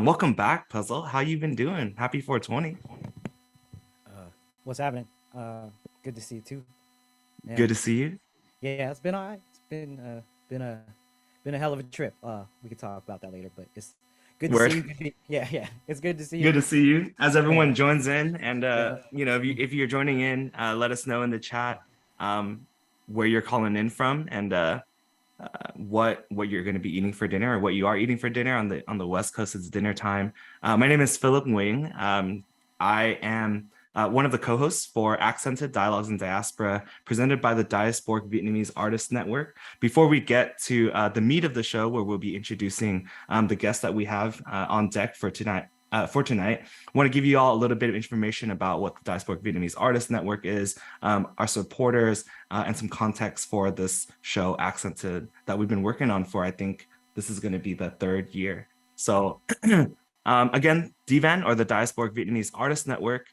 Welcome back, Puzzle. How you been doing? Happy 420. What's happening? Good to see you too. Yeah, Good to see you. yeah, it's been all right. It's been a hell of a trip. We could talk about that later, but it's good to see Word. you. Yeah, yeah, it's good to see Good you. to see you. As everyone Yeah, joins in, and yeah. if you're joining in, let us know in the chat um, where you're calling in from and what you're going to be eating for dinner or what you are eating for dinner on the West Coast. It's dinner time. My name is Philip Nguyen. I am one of the co-hosts for Accented Dialogues in Diaspora, presented by the Diasporic Vietnamese Artists Network. Before we get to the meat of the show, where we'll be introducing the guests that we have on deck for tonight. I want to give you all a little bit of information about what the Diasporic Vietnamese Artists Network is, our supporters, and some context for this show, Accented, that we've been working on for, I think this is going to be the third year. So again, DVAN, or the Diasporic Vietnamese Artists Network,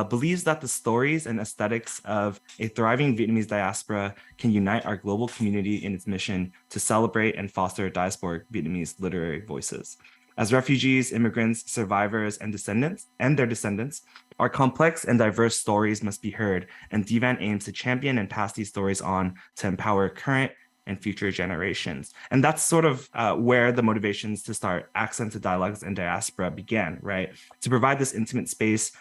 believes that the stories and aesthetics of a thriving Vietnamese diaspora can unite our global community in its mission to celebrate and foster diasporic Vietnamese literary voices. As refugees, immigrants, survivors, and their descendants, our complex and diverse stories must be heard, and DVAN aims to champion and pass these stories on to empower current and future generations. And that's sort of where the motivations to start Accented Dialogues in Diaspora began, right? To provide this intimate space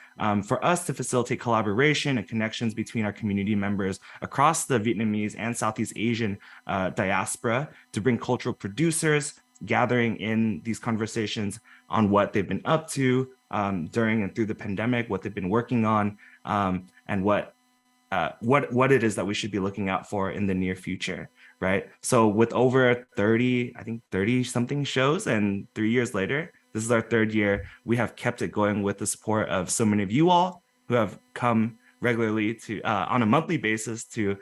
for us to facilitate collaboration and connections between our community members across the Vietnamese and Southeast Asian diaspora, to bring cultural producers, gathering in these conversations on what they've been up to during and through the pandemic, what they've been working on, and what it is that we should be looking out for in the near future, right? So with over 30 something shows, and 3 years later, this is our third year, we have kept it going with the support of so many of you all who have come regularly to on a monthly basis to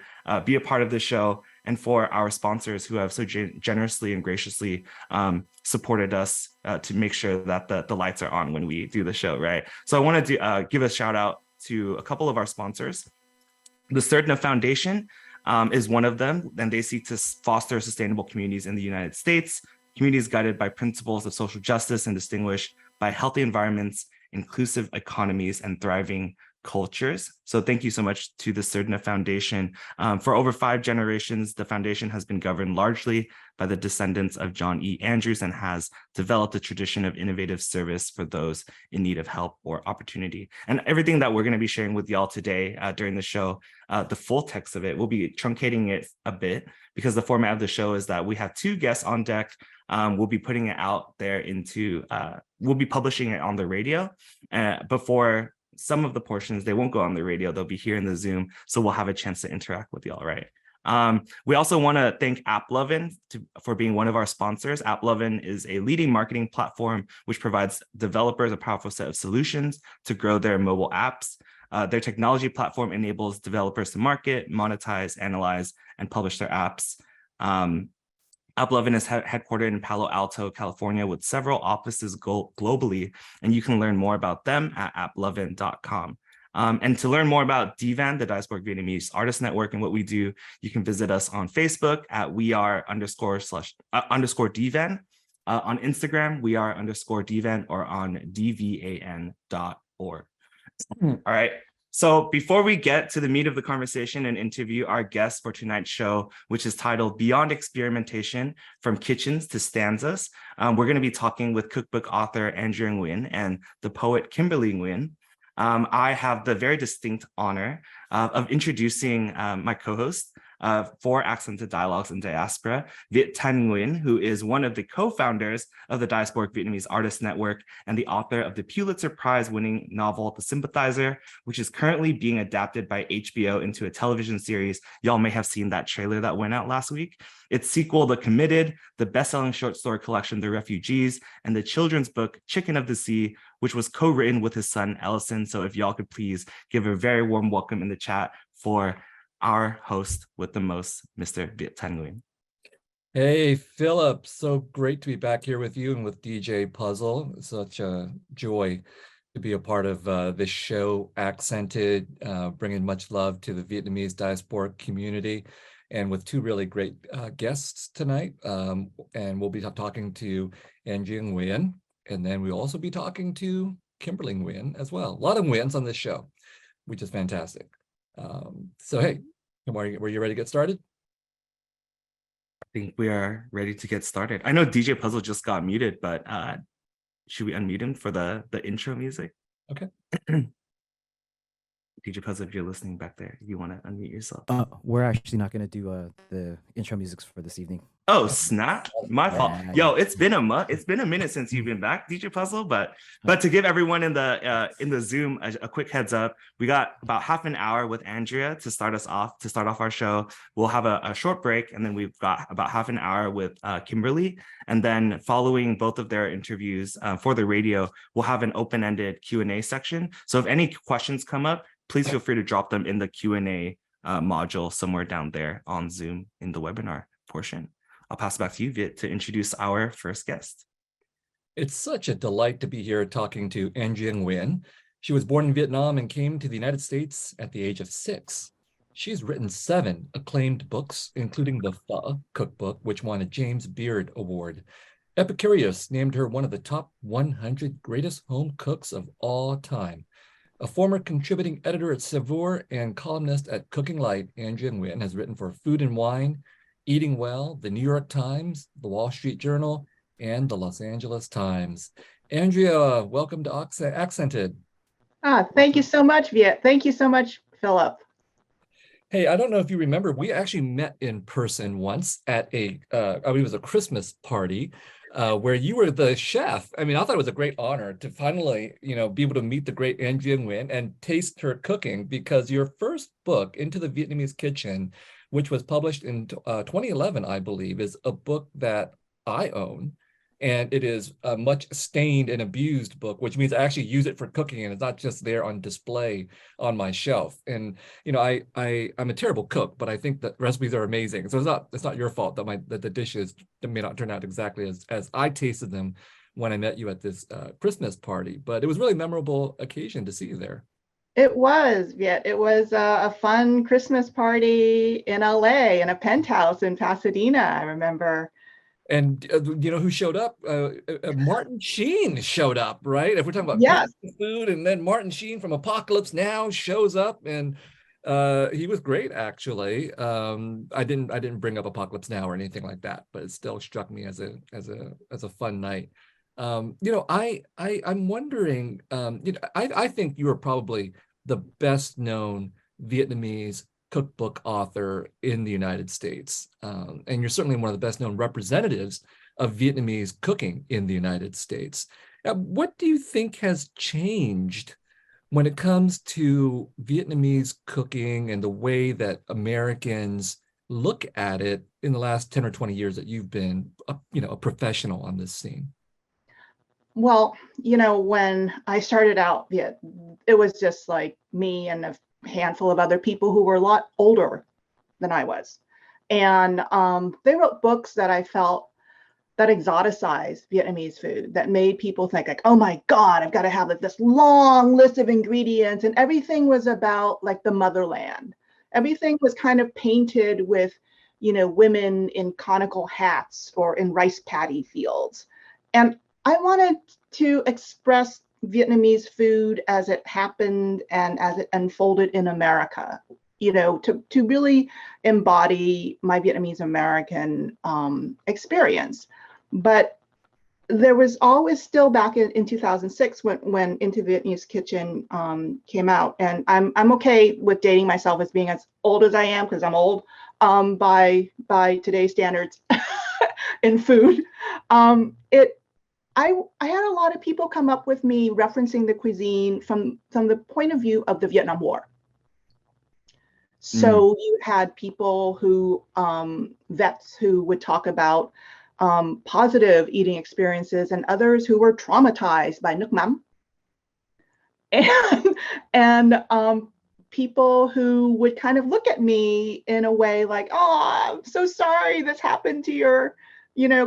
be a part of the show, and for our sponsors who have so generously and graciously supported us to make sure that the lights are on when we do the show, right? So I wanted to give a shout out to a couple of our sponsors. The Serdna Foundation is one of them, and they seek to foster sustainable communities in the United States, communities guided by principles of social justice and distinguished by healthy environments, inclusive economies, and thriving cultures. So thank you so much to the Serdna Foundation. For over 5 generations, the foundation has been governed largely by the descendants of John E. Andrews and has developed a tradition of innovative service for those in need of help or opportunity. And everything that we're going to be sharing with y'all today during the show, the full text of it, we'll be truncating it a bit because the format of the show is that we have 2 guests on deck. We'll be putting it out there we'll be publishing it on the radio before some of the portions, they won't go on the radio, they'll be here in the Zoom, so we'll have a chance to interact with y'all, right? We also want to thank AppLovin for being one of our sponsors. AppLovin is a leading marketing platform which provides developers a powerful set of solutions to grow their mobile apps. Their technology platform enables developers to market, monetize, analyze, and publish their apps. AppLovin is headquartered in Palo Alto, California, with several offices globally, and you can learn more about them at applovin.com. And to learn more about DVAN, the Diasporic Vietnamese Artist Network, and what we do, you can visit us on Facebook at @weare_DVAN. On Instagram, weare_DVAN, or on dvan.org. All right. So before we get to the meat of the conversation and interview our guest for tonight's show, which is titled Beyond Experimentation, From Kitchens to Stanzas, we're going to be talking with cookbook author Andrea Nguyen and the poet Kimberly Nguyen. I have the very distinct honor of introducing my co-host for Accented Dialogues in Diaspora, Thanh Nguyen, who is one of the co-founders of the Diasporic Vietnamese Artists Network and the author of the Pulitzer Prize-winning novel The Sympathizer, which is currently being adapted by HBO into a television series. Y'all may have seen that trailer that went out last week. Its sequel, The Committed, the best-selling short story collection, The Refugees, and the children's book, Chicken of the Sea, which was co-written with his son, Ellison. So if y'all could please give a very warm welcome in the chat for our host with the most, Mr. Viet Thanh Nguyen. Hey, Philip, so great to be back here with you and with DJ Puzzle. Such a joy to be a part of this show, Accented, bringing much love to the Vietnamese diasporic community, and with 2 really great guests tonight. And we'll be talking to Andrea Nguyen, And then we'll also be talking to Kimberly Nguyen as well. A lot of Nguyens on this show, which is fantastic. So, hey, were you ready to get started? I think we are ready to get started. I know DJ Puzzle just got muted, but should we unmute him for the intro music? Okay. DJ Puzzle, if you're listening back there, you want to unmute yourself. We're actually not going to do the intro music for this evening. Oh, snap. My fault. Yeah. Yo, it's been a month. It's been a minute since you've been back, DJ Puzzle. But to give everyone in the Zoom a quick heads up, we got about half an hour with Andrea to start off our show. We'll have a short break, and then we've got about half an hour with Kimberly. And then following both of their interviews for the radio, we'll have an open-ended Q&A section. So if any questions come up, please feel free to drop them in the Q&A module somewhere down there on Zoom in the webinar portion. I'll pass it back to you, Viet, to introduce our first guest. It's such a delight to be here talking to Andrea Nguyen. She was born in Vietnam and came to the United States at the age of 6. She's written 7 acclaimed books, including the Pho cookbook, which won a James Beard Award. Epicurious named her one of the top 100 greatest home cooks of all time. A former contributing editor at Saveur and columnist at Cooking Light, Andrea Nguyen has written for Food and Wine, Eating Well, the New York Times, the Wall Street Journal, and the Los Angeles Times. Andrea, welcome to Accented. Thank you so much, Viet. Thank you so much, Philip. Hey, I don't know if you remember, we actually met in person once at it was a Christmas party where you were the chef. I mean, I thought it was a great honor to finally, be able to meet the great Andrea Nguyen and taste her cooking, because your first book, Into the Vietnamese Kitchen, which was published in 2011, I believe, is a book that I own. And it is a much stained and abused book, which means I actually use it for cooking, and it's not just there on display on my shelf. And I'm a terrible cook, but I think that recipes are amazing. So it's not your fault that the dishes may not turn out exactly as I tasted them when I met you at this Christmas party. But it was a really memorable occasion to see you there. It was, Viet. It was a fun Christmas party in LA in a penthouse in Pasadena, I remember. And who showed up? Martin Sheen showed up, right? If we're talking about food, and then Martin Sheen from Apocalypse Now shows up, and he was great, actually. I didn't bring up Apocalypse Now or anything like that, but it still struck me as a fun night. I'm wondering. I think you are probably the best known Vietnamese cookbook author in the United States. And you're certainly one of the best known representatives of Vietnamese cooking in the United States. What do you think has changed when it comes to Vietnamese cooking and the way that Americans look at it in the last 10 or 20 years that you've been a professional on this scene? Well, when I started out, it was just like me and a handful of other people who were a lot older than I was. And they wrote books that I felt that exoticized Vietnamese food, that made people think like, oh my God, I've got to have this long list of ingredients. And everything was about like the motherland. Everything was kind of painted with, women in conical hats or in rice paddy fields. And I wanted to express Vietnamese food as it happened and as it unfolded in America, to really embody my Vietnamese-American experience. But there was always still back in 2006 when Into Vietnamese Kitchen came out, and I'm okay with dating myself as being as old as I am, because I'm old by today's standards in food. I had a lot of people come up with me referencing the cuisine from the point of view of the Vietnam War. So you had people who, vets who would talk about positive eating experiences, and others who were traumatized by nước mắm. And people who would kind of look at me in a way like, oh, I'm so sorry this happened to your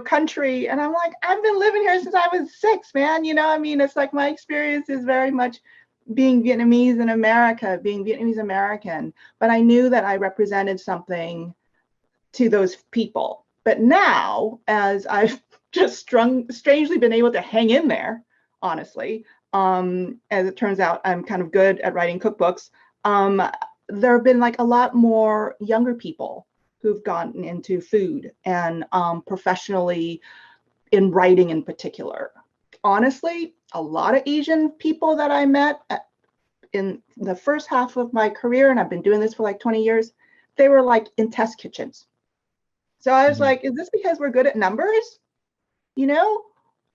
country. And I'm like, I've been living here since I was 6, man. It's like my experience is very much being Vietnamese in America, being Vietnamese-American. But I knew that I represented something to those people. But now, as I've just strangely been able to hang in there, honestly. As it turns out, I'm kind of good at writing cookbooks. There have been like a lot more younger people who've gotten into food and professionally in writing in particular. Honestly, a lot of Asian people that I met in the first half of my career, and I've been doing this for like 20 years, they were like in test kitchens. So I was like, is this because we're good at numbers? You know,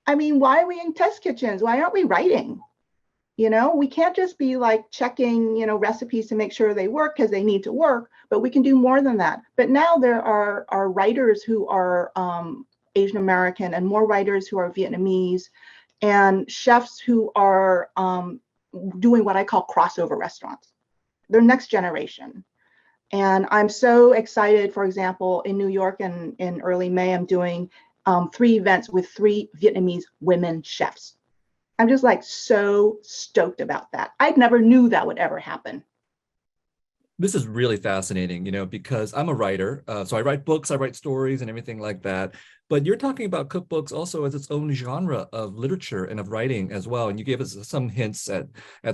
I mean, why are we in test kitchens? Why aren't we writing? You know, we can't just be like checking, you know, recipes to make sure they work because they need to work, but we can do more than that. But now there are writers who are Asian American and more writers who are Vietnamese and chefs who are doing what I call crossover restaurants. They're next generation. And I'm so excited, for example, in New York and in early May, I'm doing 3 events with 3 Vietnamese women chefs. I'm just like so stoked about that. I never knew that would ever happen. This is really fascinating, you know, because I'm a writer. So I write books, I write stories and everything like that. But you're talking about cookbooks also as its own genre of literature and of writing as well. And you gave us some hints at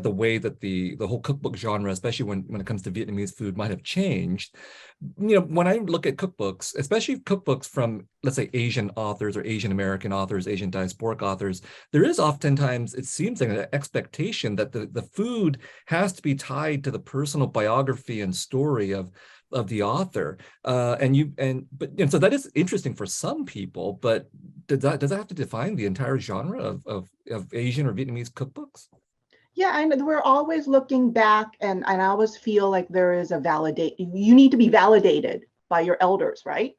the way that the whole cookbook genre, especially when it comes to Vietnamese food, might have changed. You know, when I look at cookbooks, especially cookbooks from, let's say, Asian authors or Asian American authors, Asian diasporic authors, there is oftentimes, it seems like, an expectation that the food has to be tied to the personal biography and story of the author, and so that is interesting for some people. But does that have to define the entire genre of Asian or Vietnamese cookbooks? Yeah, and we're always looking back, and I always feel like there is a you need to be validated by your elders, right?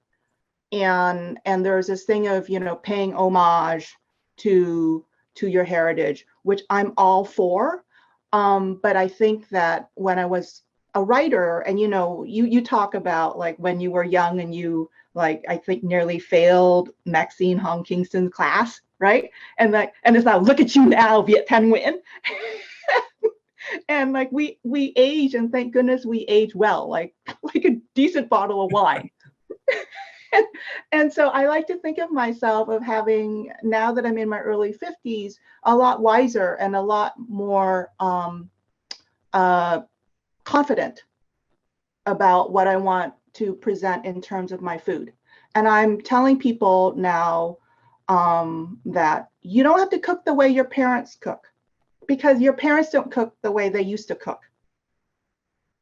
And there's this thing of, you know, paying homage to your heritage, which I'm all for. But I think that when I was a writer, and you know, you talk about like when you were young and you, like, I think nearly failed Maxine Hong Kingston's class, right? And it's now, look at you now, Viet Thanh Nguyen. And like we age, and thank goodness we age well, like a decent bottle of wine. And so I like to think of myself of having, now that I'm in my early 50s, a lot wiser and a lot more confident about what I want to present in terms of my food. And I'm telling people now that you don't have to cook the way your parents cook, because your parents don't cook the way they used to cook.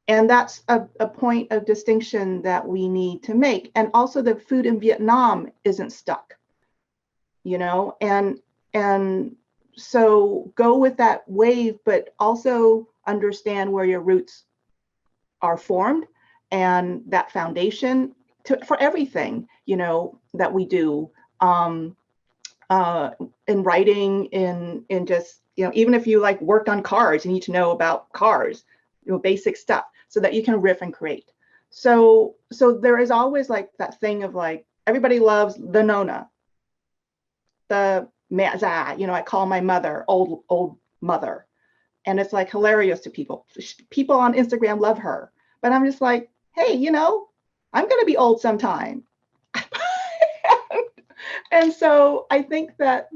And that's a point of distinction that we need to make. And also the food in Vietnam isn't stuck, you know, and so go with that wave, but also understand where your roots are formed, and that foundation for everything, you know, that we do in writing, in just, you know, even if you like worked on cars, you need to know about cars, you know, basic stuff, so that you can riff and create. So there is always like that thing of like, everybody loves the Nona, the mẹ già, you know, I call my mother old mother. And it's like hilarious to people. People on Instagram love her. But I'm just like, hey, you know, I'm going to be old sometime. And so I think that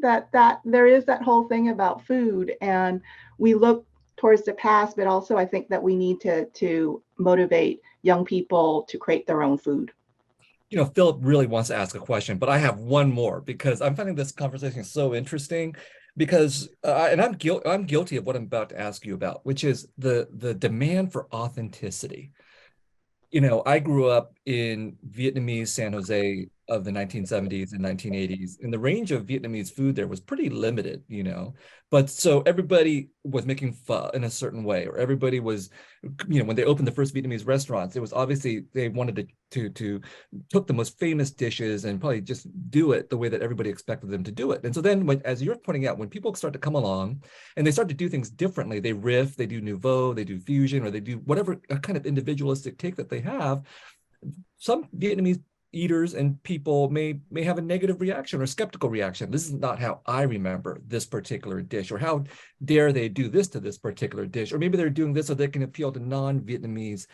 there is that whole thing about food, and we look towards the past, but also I think that we need to motivate young people to create their own food. You know, Philip really wants to ask a question, but I have one more, because I'm finding this conversation so interesting. Because and I'm guilty of what I'm about to ask you about, which is the demand for authenticity. You know, I grew up in Vietnamese San Jose of the 1970s and 1980s, and the range of Vietnamese food there was pretty limited, you know. But so everybody was making pho in a certain way, or everybody was, you know, when they opened the first Vietnamese restaurants, it was obviously they wanted to took the most famous dishes and probably just do it the way that everybody expected them to do it. And so then, as you're pointing out, when people start to come along and they start to do things differently, they riff, they do nouveau, they do fusion, or they do whatever kind of individualistic take that they have. Some Vietnamese eaters and people may have a negative reaction or skeptical reaction. This is not how I remember this particular dish, or how dare they do this to this particular dish, or maybe they're doing this so they can appeal to non-Vietnamese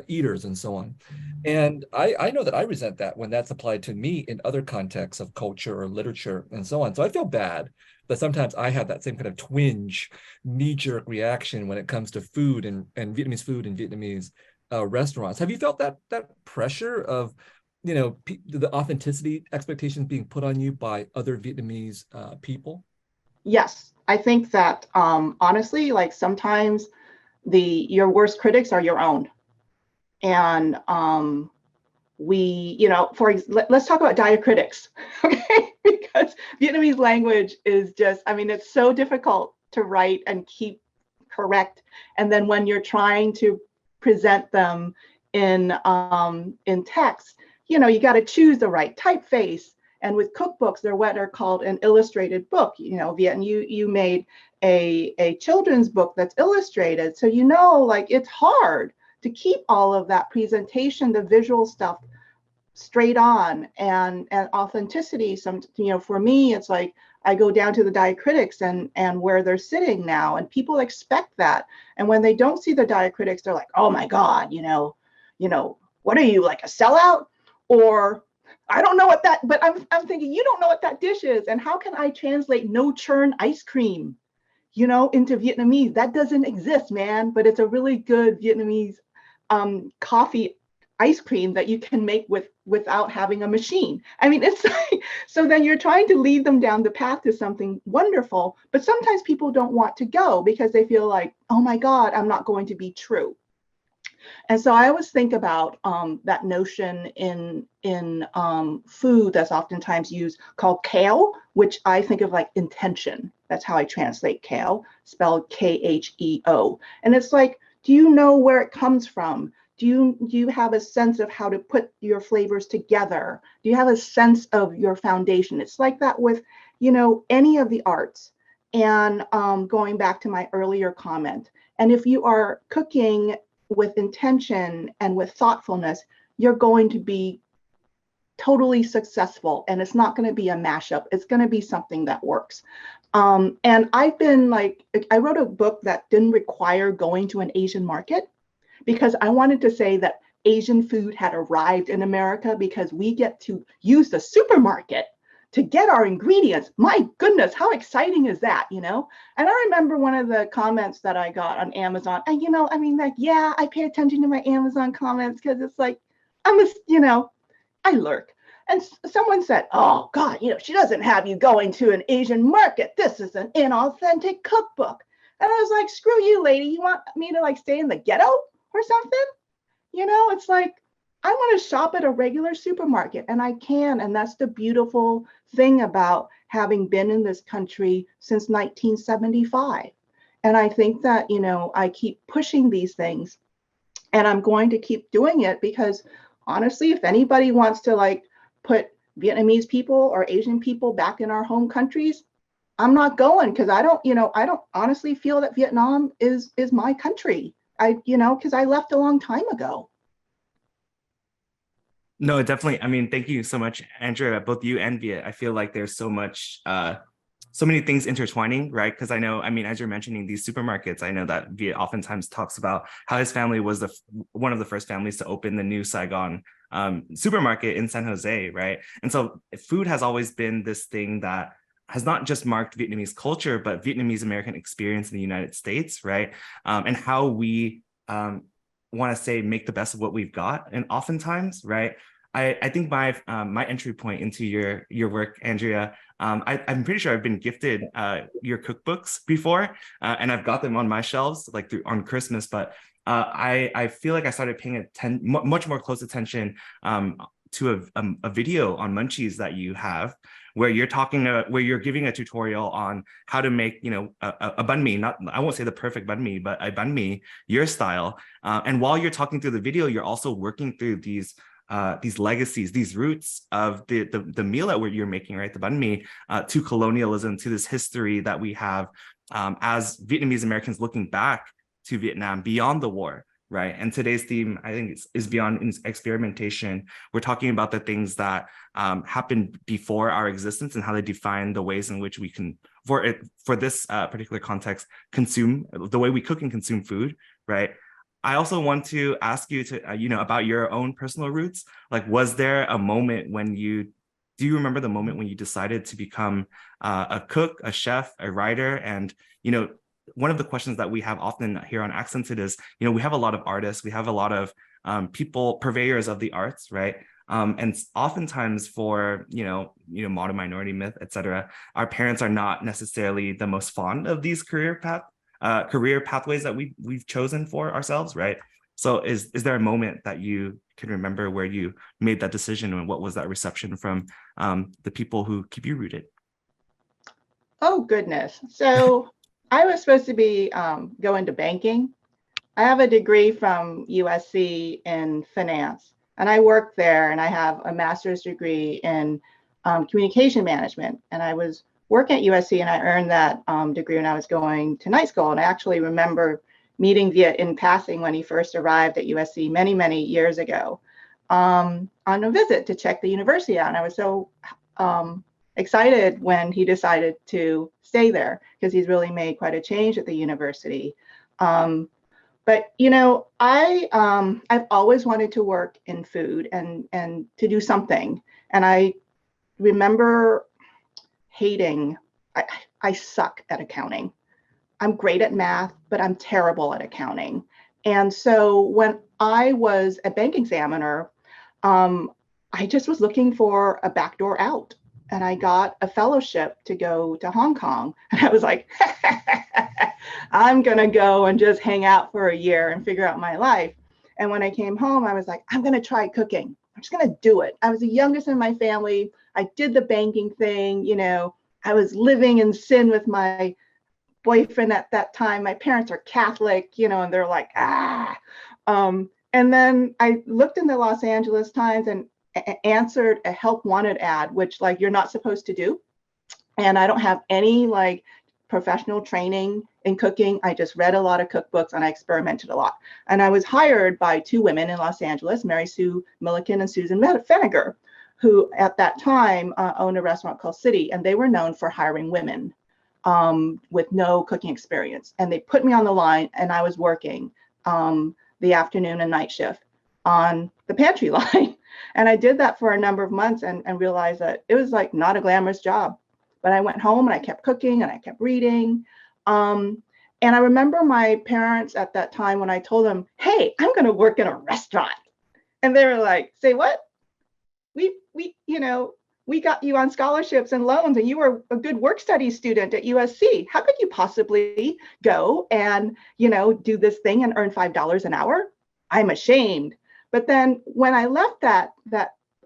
eaters and so on. And I know that I resent that when that's applied to me in other contexts of culture or literature and so on. So I feel bad that sometimes I have that same kind of twinge, knee-jerk reaction when it comes to food and Vietnamese food and Vietnamese restaurants. Have you felt that pressure of, the authenticity expectations being put on you by other Vietnamese people? Yes, I think that honestly, like sometimes your worst critics are your own. And let's talk about diacritics, okay? Because Vietnamese language is just, I mean, it's so difficult to write and keep correct. And then when you're trying to present them in text, you got to choose the right typeface. And with cookbooks, they're what are called an illustrated book. Viet, and you made a children's book that's illustrated. So like it's hard to keep all of that presentation, the visual stuff straight on, and authenticity. For me, it's like I go down to the diacritics and where they're sitting now, and people expect that. And when they don't see the diacritics, they're like, oh my God, what are you, like a sellout? Or I don't know what that, but I'm thinking, you don't know what that dish is. And how can I translate no churn ice cream, into Vietnamese? That doesn't exist, man, but it's a really good Vietnamese coffee ice cream that you can make without having a machine. I mean, it's like, so then you're trying to lead them down the path to something wonderful, but sometimes people don't want to go because they feel like, oh my God, I'm not going to be true. And so I always think about that notion in food that's oftentimes used called kale, which I think of like intention. That's how I translate kale, spelled Kheo. And it's like, do you know where it comes from? Do you have a sense of how to put your flavors together? Do you have a sense of your foundation? It's like that with, any of the arts. And going back to my earlier comment, and if you are cooking with intention and with thoughtfulness, you're going to be totally successful, and it's not going to be a mashup. It's going to be something that works. And I've been I wrote a book that didn't require going to an Asian market, because I wanted to say that Asian food had arrived in America because we get to use the supermarket to get our ingredients. My goodness, how exciting is that, And I remember one of the comments that I got on Amazon, and yeah, I pay attention to my Amazon comments because it's like, I lurk. And someone said, oh God, she doesn't have you going to an Asian market. This is an inauthentic cookbook. And I was like, screw you, lady. You want me to stay in the ghetto or something? It's like, I want to shop at a regular supermarket, and I can. And that's the beautiful thing about having been in this country since 1975. And I think that, I keep pushing these things, and I'm going to keep doing it because honestly, if anybody wants to put Vietnamese people or Asian people back in our home countries, I'm not going, because I don't honestly feel that Vietnam is my country. Because I left a long time ago. No, definitely. I mean, thank you so much, Andrea, both you and Viet. I feel like there's so many things intertwining, right? Because I know, as you're mentioning these supermarkets, I know that Viet oftentimes talks about how his family was one of the first families to open the new Saigon supermarket in San Jose, right? And so food has always been this thing that has not just marked Vietnamese culture, but Vietnamese-American experience in the United States, right? And how we want to say make the best of what we've got. And oftentimes, right, I think my entry point into your work, Andrea, I'm pretty sure I've been gifted your cookbooks before, and I've got them on my shelves on Christmas. But I feel like I started paying much more close attention to a video on Munchies that you have, where you're giving a tutorial on how to make a banh mi. I won't say the perfect banh mi, but a banh mi your style. And while you're talking through the video, you're also working through these legacies, these roots of the meal that you're making, right? The banh mi, to colonialism, to this history that we have as Vietnamese Americans looking back to Vietnam beyond the war, right? And today's theme, I think, is beyond experimentation. We're talking about the things that happened before our existence and how they define the ways in which we can, for this particular context, consume, the way we cook and consume food, right? I also want to ask you to, about your own personal roots. Like, was there a moment when do you remember the moment when you decided to become a cook, a chef, a writer? And, one of the questions that we have often here on Accented is, we have a lot of artists, we have a lot of people, purveyors of the arts, right? And oftentimes for, modern minority myth, et cetera, our parents are not necessarily the most fond of these career pathways that we've chosen for ourselves, right? So is there a moment that you can remember where you made that decision, and what was that reception from the people who keep you rooted? Oh, goodness. So I was supposed to be going to banking. I have a degree from USC in finance, and I worked there, and I have a master's degree in communication management. And I was working at USC, and I earned that degree when I was going to night school. And I actually remember meeting Viet in passing when he first arrived at USC many, many years ago on a visit to check the university out. And I was so excited when he decided to stay there, because he's really made quite a change at the university. But I've always wanted to work in food and to do something. And I remember hating. I suck at accounting. I'm great at math, but I'm terrible at accounting. And so when I was a bank examiner, I just was looking for a backdoor out. And I got a fellowship to go to Hong Kong. And I was like, I'm going to go and just hang out for a year and figure out my life. And when I came home, I was like, I'm going to try cooking. I'm just going to do it. I was the youngest in my family. I did the banking thing. I was living in sin with my boyfriend at that time. My parents are Catholic, and they're like, and then I looked in the Los Angeles Times and answered a help wanted ad, which you're not supposed to do. And I don't have any professional training in cooking. I just read a lot of cookbooks and I experimented a lot. And I was hired by two women in Los Angeles, Mary Sue Milliken and Susan Feniger, who at that time owned a restaurant called City. And they were known for hiring women with no cooking experience. And they put me on the line, and I was working the afternoon and night shift on the pantry line. And I did that for a number of months and realized that it was not a glamorous job. But I went home and I kept cooking and I kept reading. And I remember my parents at that time when I told them, hey, I'm going to work in a restaurant. And they were like, say what? We got you on scholarships and loans, and you were a good work study student at USC. How could you possibly go and, do this thing and earn $5 an hour? I'm ashamed. But then when I left that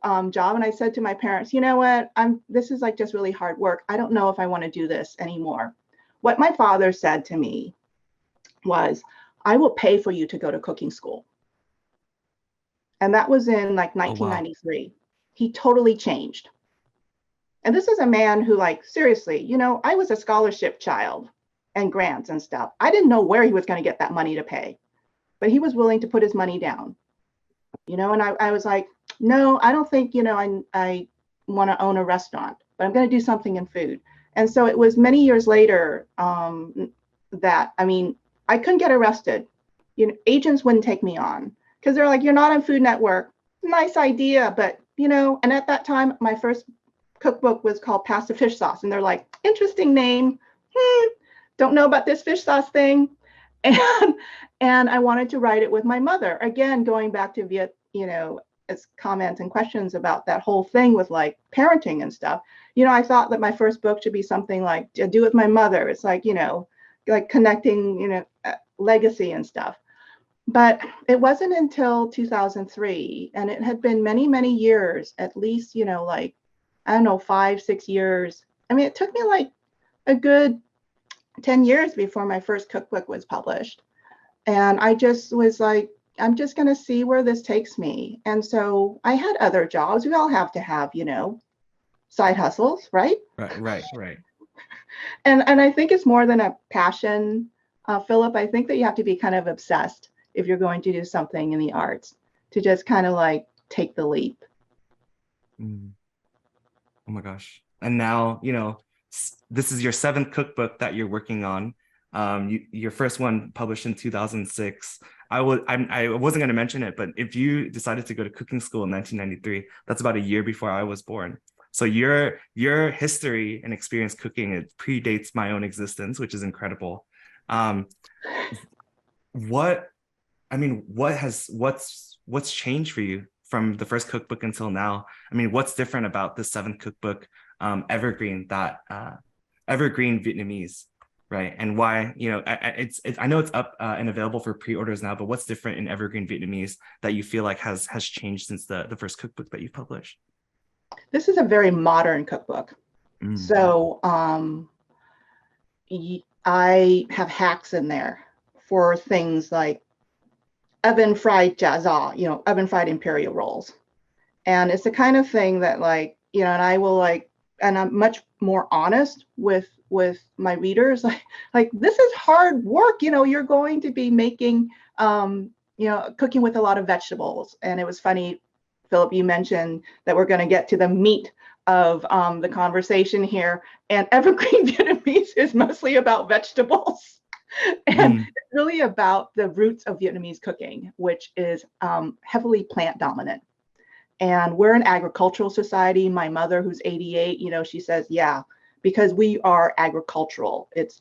job, and I said to my parents, you know what, this is just really hard work. I don't know if I want to do this anymore. What my father said to me was, I will pay for you to go to cooking school. And that was in 1993. Oh, wow. He totally changed. And this is a man who seriously, I was a scholarship child and grants and stuff. I didn't know where he was going to get that money to pay, but he was willing to put his money down, and I was like, no, I don't think, I want to own a restaurant, but I'm going to do something in food. And so it was many years later that, I couldn't get arrested. Agents wouldn't take me on because they're like, you're not on Food Network. Nice idea. But, and at that time, my first cookbook was called Pasta Fish Sauce. And they're like, interesting name. Don't know about this fish sauce thing. And I wanted to write it with my mother. Again, going back to Viet, as comments and questions about that whole thing with parenting and stuff. I thought that my first book should be something to do with my mother. It's connecting, legacy and stuff. But it wasn't until 2003, and it had been many, many years, at least, 5-6 years. It took me a good 10 years before my first cookbook was published. And I just was like, I'm just going to see where this takes me. And so I had other jobs. We all have to have, side hustles, right? Right. And I think it's more than a passion, Philip. I think that you have to be kind of obsessed if you're going to do something in the arts, to just kind of like take the leap. Mm. Oh my gosh. And now, this is your 7th cookbook that you're working on. Your first one published in 2006. I wasn't going to mention it, but if you decided to go to cooking school in 1993, that's about a year before I was born. So your history and experience cooking, it predates my own existence, which is incredible. What's changed for you from the first cookbook until now? I mean, what's different about the 7th cookbook, Evergreen Vietnamese, right? And why, I know it's up and available for pre-orders now, but what's different in Evergreen Vietnamese that you feel like has changed since the first cookbook that you published? This is a very modern cookbook. So I have hacks in there for things like oven fried jiaza, oven fried imperial rolls. And it's the kind of thing that and I will and I'm much more honest with my readers. Like this is hard work, you're going to be making, cooking with a lot of vegetables. And it was funny, Philip, you mentioned that we're going to get to the meat of the conversation here. And Evergreen Vietnamese is mostly about vegetables. And it's really about the roots of Vietnamese cooking, which is heavily plant dominant. And we're an agricultural society. My mother, who's 88, she says, yeah, because we are agricultural. It's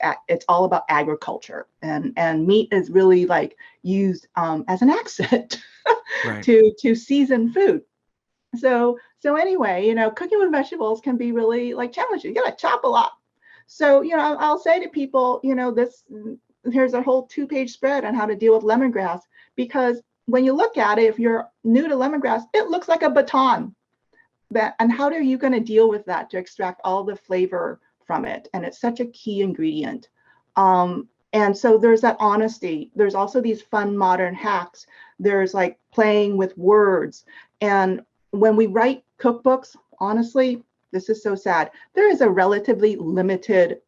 all about agriculture. And meat is really used as an accent right. to season food. So anyway, cooking with vegetables can be really challenging. You got to chop a lot. So, I'll say to people, here's a whole 2-page spread on how to deal with lemongrass, because when you look at it, if you're new to lemongrass, it looks like a baton. And how are you going to deal with that to extract all the flavor from it? And it's such a key ingredient. And so there's that honesty. There's also these fun modern hacks. There's playing with words. And when we write cookbooks, honestly, this is so sad. There is a relatively limited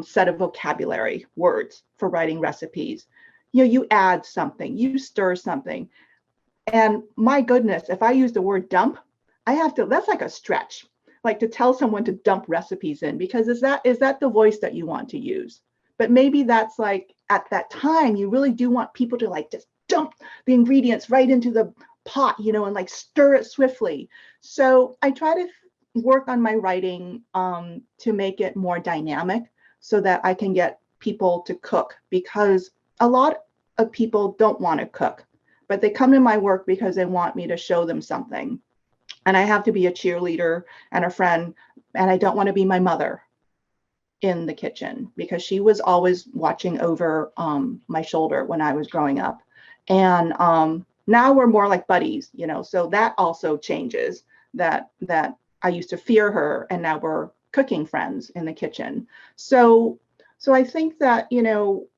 set of vocabulary words for writing recipes. You add something, you stir something. And my goodness, if I use the word dump, that's like a stretch, to tell someone to dump recipes in, because is that the voice that you want to use? But maybe that's at that time, you really do want people to just dump the ingredients right into the pot, and stir it swiftly. So I try to work on my writing to make it more dynamic so that I can get people to cook, because a lot of people don't want to cook, but they come to my work because they want me to show them something. And I have to be a cheerleader and a friend, and I don't want to be my mother in the kitchen, because she was always watching over my shoulder when I was growing up. And now we're more like buddies, so that also changes, that I used to fear her, and now we're cooking friends in the kitchen. So I think that,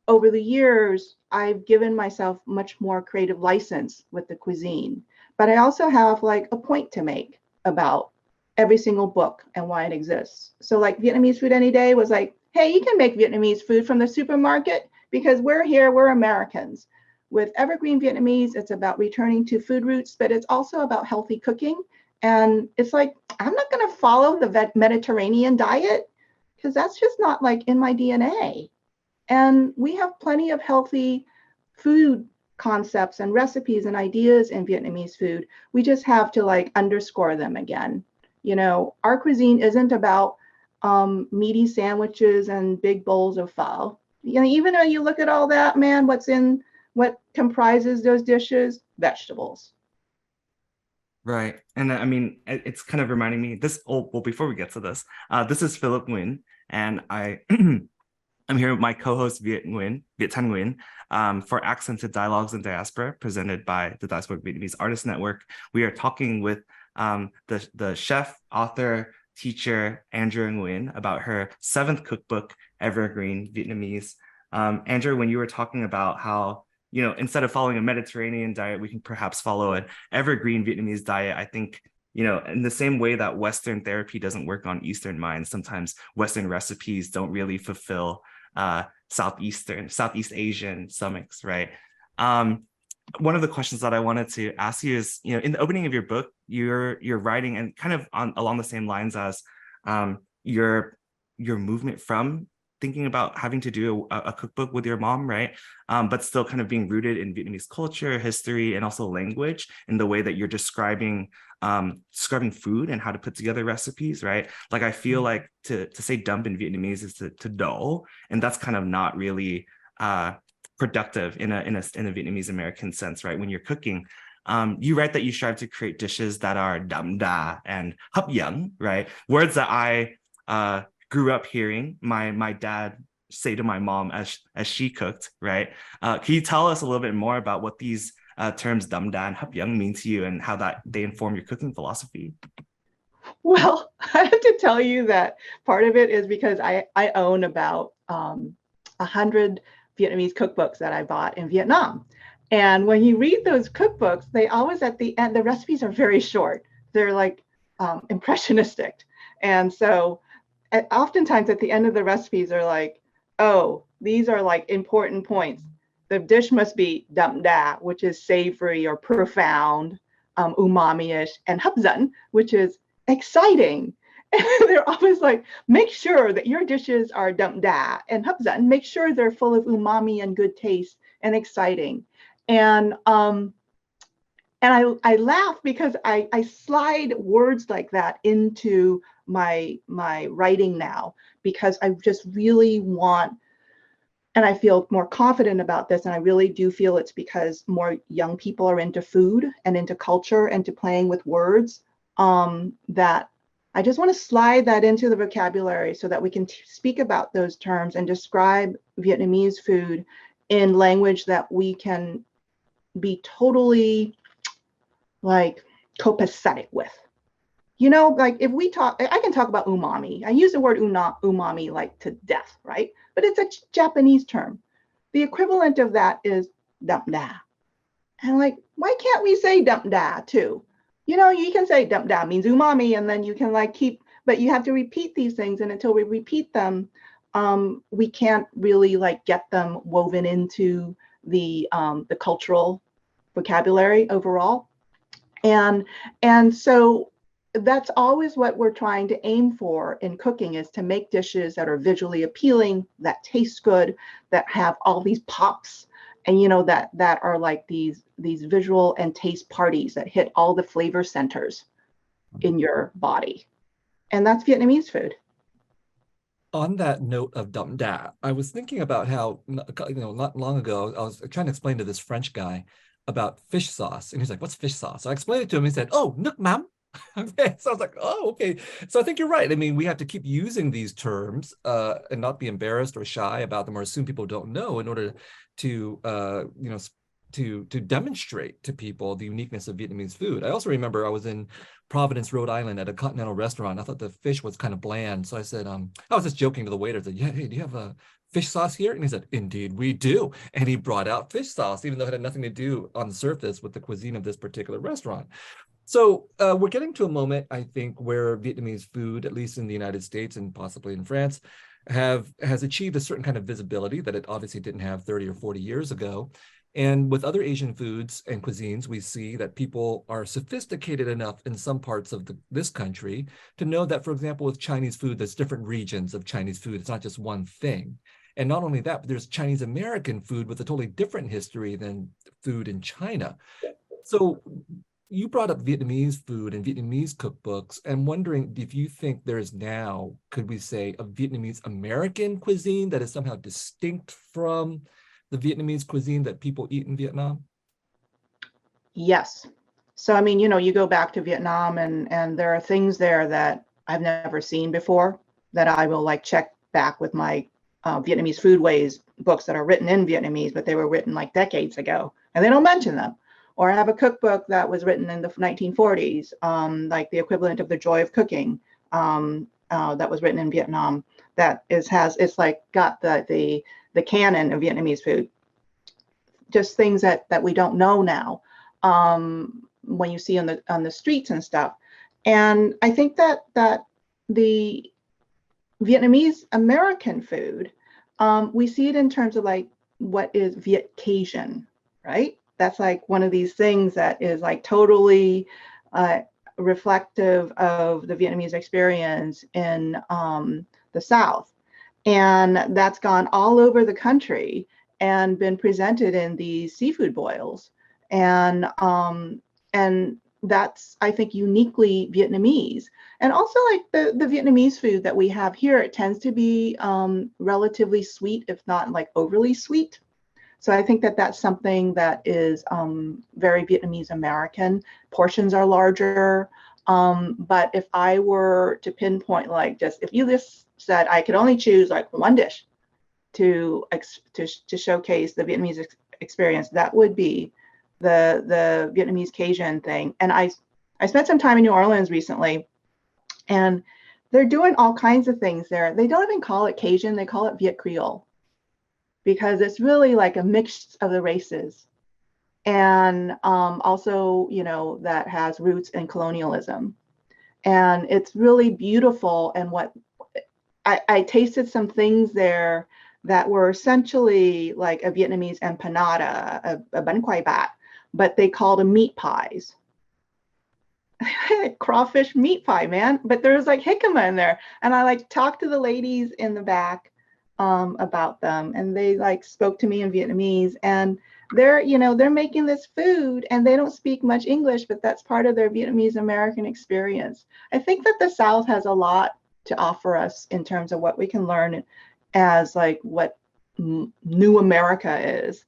over the years, I've given myself much more creative license with the cuisine, but I also have a point to make about every single book and why it exists. So Vietnamese Food Any Day was hey, you can make Vietnamese food from the supermarket, because we're here, we're Americans. With Evergreen Vietnamese, it's about returning to food roots, but it's also about healthy cooking. And it's I'm not going to follow the Mediterranean diet, because that's just not in my DNA. And we have plenty of healthy food concepts and recipes and ideas in Vietnamese food. We just have to underscore them again. Our cuisine isn't about meaty sandwiches and big bowls of pho. Even though you look at all that, man, what comprises those dishes? Vegetables. Right. And I mean, it's kind of reminding me before we get to this, this is Philip Nguyen, and I'm here with my co-host Thanh Nguyen for Accented Dialogues in Diaspora, presented by the Diasporic Vietnamese Artists Network. We are talking with the chef, author, teacher, Andrea Nguyen, about her 7th cookbook, Evergreen Vietnamese. Andrea, when you were talking about how, instead of following a Mediterranean diet, we can perhaps follow an evergreen Vietnamese diet, I think, in the same way that Western therapy doesn't work on Eastern minds, sometimes Western recipes don't really fulfill Southeast Asian stomachs, right? one of the questions that I wanted to ask you is, in the opening of your book, you're writing and kind of along the same lines as your movement from thinking about having to do a cookbook with your mom, right? But still kind of being rooted in Vietnamese culture, history, and also language in the way that you're describing food and how to put together recipes, right? Like I feel like to say dump in Vietnamese is to dull, and that's kind of not really productive in a Vietnamese-American sense, right? When you're cooking. You write that you strive to create dishes that are đậm đà and hấp dẫn, right? Words that I grew up hearing my dad say to my mom as she cooked, right? Can you tell us a little bit more about what these terms đậm đà and hấp dẫn mean to you and how that they inform your cooking philosophy? Well, I have to tell you that part of it is because I own about 100 Vietnamese cookbooks that I bought in Vietnam. And when you read those cookbooks, they always at the end, the recipes are very short. They're like impressionistic. And so oftentimes at the end of the recipes are like, oh, these are like important points. The dish must be đậm đà, which is savory or profound, umami-ish, and hấp dẫn, which is exciting. And they're always like, make sure that your dishes are đậm đà and hấp dẫn. Make sure they're full of umami and good taste and exciting. And I laugh because I slide words like that into my writing now, because I just really want, and I feel more confident about this, and I really do feel it's because more young people are into food and into culture and to playing with words, that I just want to slide that into the vocabulary so that we can speak about those terms and describe Vietnamese food in language that we can be totally like copacetic with. Like if we talk, I can talk about umami. I use the word umami like to death, right? But it's a Japanese term. The equivalent of that is đậm đà. And like, why can't we say đậm đà too? You can say đậm đà means umami, and then you can like but you have to repeat these things. And until we repeat them, we can't really like get them woven into the cultural vocabulary overall. And so that's always what we're trying to aim for in cooking, is to make dishes that are visually appealing, that taste good, that have all these pops, and that are like these visual and taste parties that hit all the flavor centers in your body. And that's Vietnamese food. On that note of đậm đà, I was thinking about how, not long ago, I was trying to explain to this French guy about fish sauce. And he's like, what's fish sauce? So I explained it to him. He said, oh, nước mắm. Okay. So I was like, oh, okay. So I think you're right. I mean, we have to keep using these terms and not be embarrassed or shy about them or assume people don't know, in order to, to demonstrate to people the uniqueness of Vietnamese food. I also remember I was in Providence, Rhode Island at a continental restaurant. I thought the fish was kind of bland. So I said, I was just joking to the waiter. I said, yeah, hey, do you have a fish sauce here? And he said, indeed, we do. And he brought out fish sauce, even though it had nothing to do on the surface with the cuisine of this particular restaurant. So we're getting to a moment, I think, where Vietnamese food, at least in the United States and possibly in France, has achieved a certain kind of visibility that it obviously didn't have 30 or 40 years ago. And with other Asian foods and cuisines, we see that people are sophisticated enough in some parts of this country to know that, for example, with Chinese food, there's different regions of Chinese food. It's not just one thing. And not only that, but there's Chinese-American food with a totally different history than food in China. So you brought up Vietnamese food and Vietnamese cookbooks. I'm wondering if you think there's now, could we say, a Vietnamese-American cuisine that is somehow distinct from the Vietnamese cuisine that people eat in Vietnam? Yes. So, I mean, you go back to Vietnam and there are things there that I've never seen before that I will like check back with my Vietnamese foodways books that are written in Vietnamese, but they were written like decades ago and they don't mention them. Or I have a cookbook that was written in the 1940s, like the equivalent of The Joy of Cooking, that was written in Vietnam. That it's like got the canon of Vietnamese food. Just things that we don't know now, when you see on the streets and stuff. And I think that the Vietnamese-American food, we see it in terms of like what is Viet Cajun, right? that's like one of these things that is like totally reflective of the Vietnamese experience in the South. And that's gone all over the country and been presented in these seafood boils. And that's, I think, uniquely Vietnamese. And also like the Vietnamese food that we have here, it tends to be relatively sweet, if not like overly sweet. So I think that that's something that is very Vietnamese-American. Portions are larger. But if I were to pinpoint, like just, if you just said I could only choose like one dish to showcase the Vietnamese experience, that would be the Vietnamese Cajun thing. And I spent some time in New Orleans recently, and they're doing all kinds of things there. They don't even call it Cajun, they call it Viet Creole, because it's really like a mix of the races. And also, you know, that has roots in colonialism. And it's really beautiful. And what I tasted some things there that were essentially like a Vietnamese empanada, a bánh quai bat, but they called them meat pies. Crawfish meat pie, man. But there's like jicama in there. And I like talked to the ladies in the back about them, and they like spoke to me in Vietnamese, and they're, you know, they're making this food and they don't speak much English, but that's part of their Vietnamese-American experience. I think that the South has a lot to offer us in terms of what we can learn as like what new America is.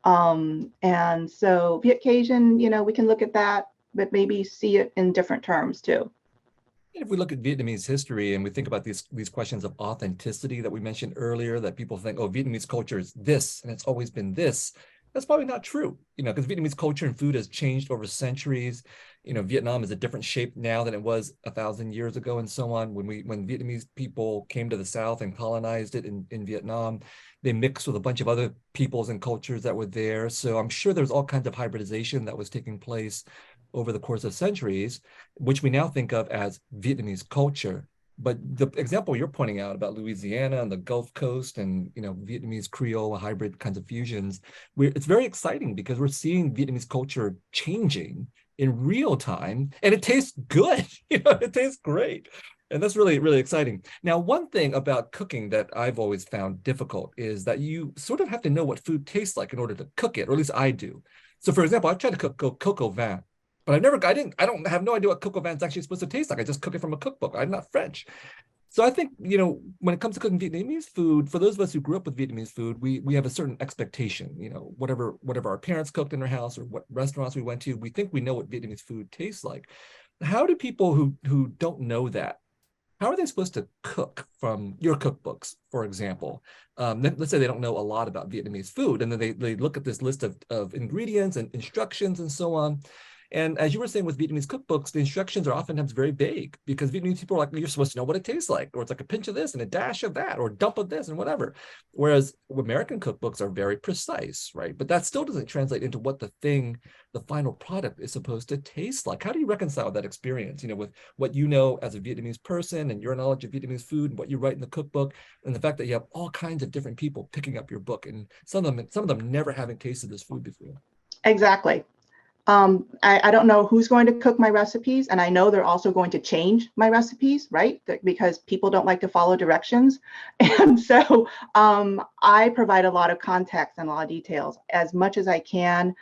And so Viet Cajun, you know, we can look at that, but maybe see it in different terms too. If we look at Vietnamese history and we think about these questions of authenticity that we mentioned earlier, that people think, oh, Vietnamese culture is this and it's always been this. That's probably not true, you know, because Vietnamese culture and food has changed over centuries. You know, Vietnam is a different shape now than it was 1,000 years ago and so on. When Vietnamese people came to the South and colonized it in Vietnam, they mixed with a bunch of other peoples and cultures that were there. So I'm sure there's all kinds of hybridization that was taking place over the course of centuries, which we now think of as Vietnamese culture. But the example you're pointing out about Louisiana and the Gulf Coast and, you know, Vietnamese Creole hybrid kinds of fusions, it's very exciting because we're seeing Vietnamese culture changing in real time, and it tastes good. You know, it tastes great. And that's really, really exciting. Now, one thing about cooking that I've always found difficult is that you sort of have to know what food tastes like in order to cook it, or at least I do. So for example, I've tried to cook coq au vin, but I don't have no idea what coq au vin is actually supposed to taste like. I just cook it from a cookbook. I'm not French. So I think, you know, when it comes to cooking Vietnamese food, for those of us who grew up with Vietnamese food, we have a certain expectation, you know, whatever our parents cooked in their house or what restaurants we went to, we think we know what Vietnamese food tastes like. How do people who don't know that, how are they supposed to cook from your cookbooks, for example? Let's say they don't know a lot about Vietnamese food, and then they look at this list of ingredients and instructions and so on. And as you were saying with Vietnamese cookbooks, the instructions are oftentimes very vague because Vietnamese people are like, you're supposed to know what it tastes like, or it's like a pinch of this and a dash of that, or a dump of this and whatever. Whereas American cookbooks are very precise, right? But that still doesn't translate into what the final product is supposed to taste like. How do you reconcile that experience, you know, with what you know as a Vietnamese person and your knowledge of Vietnamese food and what you write in the cookbook, and the fact that you have all kinds of different people picking up your book and some of them never having tasted this food before? Exactly. I don't know who's going to cook my recipes, and I know they're also going to change my recipes, right? Because people don't like to follow directions. And so I provide a lot of context and a lot of details as much as I can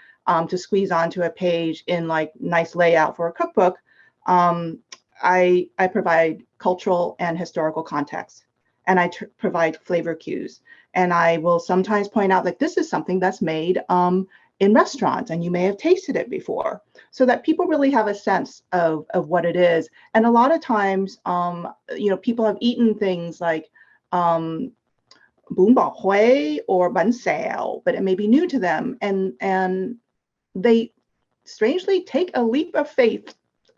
to squeeze onto a page in like nice layout for a cookbook. I provide cultural and historical context, and I provide flavor cues. And I will sometimes point out like this is something that's made in restaurants, and you may have tasted it before, so that people really have a sense of what it is. And a lot of times, you know, people have eaten things like bún bò Huế or bánh xèo, but it may be new to them, and they strangely take a leap of faith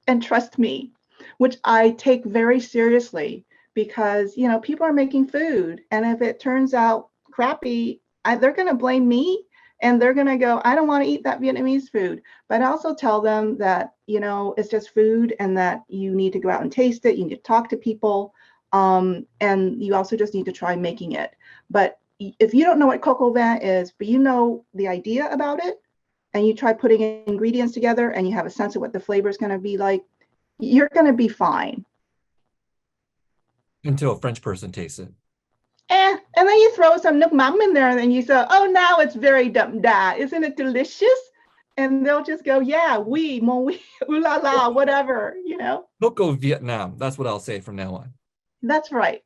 and trust me, which I take very seriously, because, you know, people are making food, and if it turns out crappy, they're going to blame me. And they're going to go, I don't want to eat that Vietnamese food. But I also tell them that, you know, it's just food, and that you need to go out and taste it. You need to talk to people. And you also just need to try making it. But if you don't know what coq au vin is, but you know the idea about it, and you try putting ingredients together and you have a sense of what the flavor is going to be like, you're going to be fine. Until a French person tastes it. And then you throw some nước mắm in there and you say, oh, now it's very đậm đà. Isn't it delicious? And they'll just go, yeah, oui, mon oui, ooh la la, whatever, you know? Coco Vietnam. That's what I'll say from now on. That's right.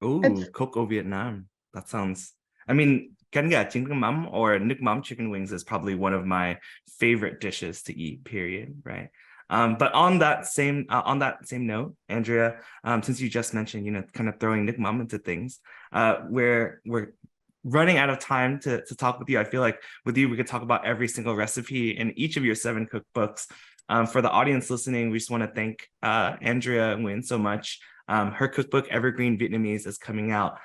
Ooh, Coco Vietnam. That sounds, I mean, canh gà chiên nước mắm or nước mắm chicken wings is probably one of my favorite dishes to eat, period, right? But on that same note, Andrea, since you just mentioned, kind of throwing nước mắm into things, we're running out of time to talk with you. I feel like with you, we could talk about every single recipe in each of your 7 cookbooks. For the audience listening, we just want to thank Andrea Nguyen so much. Her cookbook, Evergreen Vietnamese, is coming out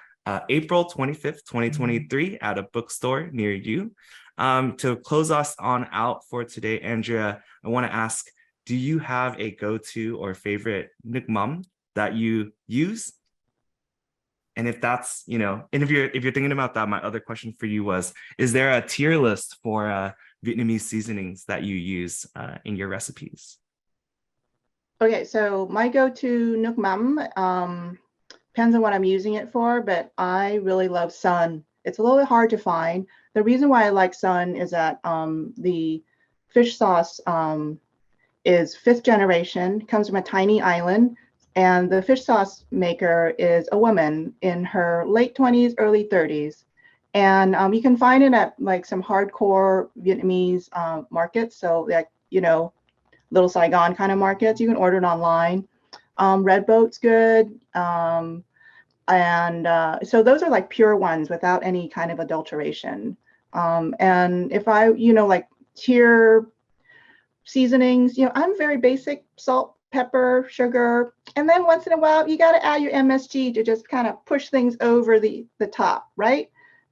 April 25th, 2023 at a bookstore near you. To close us on out for today, Andrea, I want to ask, do you have a go-to or favorite nước mắm that you use? And if that's, and if you're thinking about that, my other question for you was, is there a tier list for Vietnamese seasonings that you use in your recipes? Okay, so my go-to nước mắm depends on what I'm using it for, but I really love Sun. It's a little bit hard to find. The reason why I like Sun is that the fish sauce is 5th generation, comes from a tiny island, and the fish sauce maker is a woman in her late 20s, early 30s. And you can find it at like some hardcore Vietnamese markets. So like, Little Saigon kind of markets. You can order it online. Red Boat's good. So those are like pure ones without any kind of adulteration. And if I, like tier seasonings, I'm very basic: salt, pepper, sugar. And then once in a while, you got to add your MSG to just kind of push things over the top, right?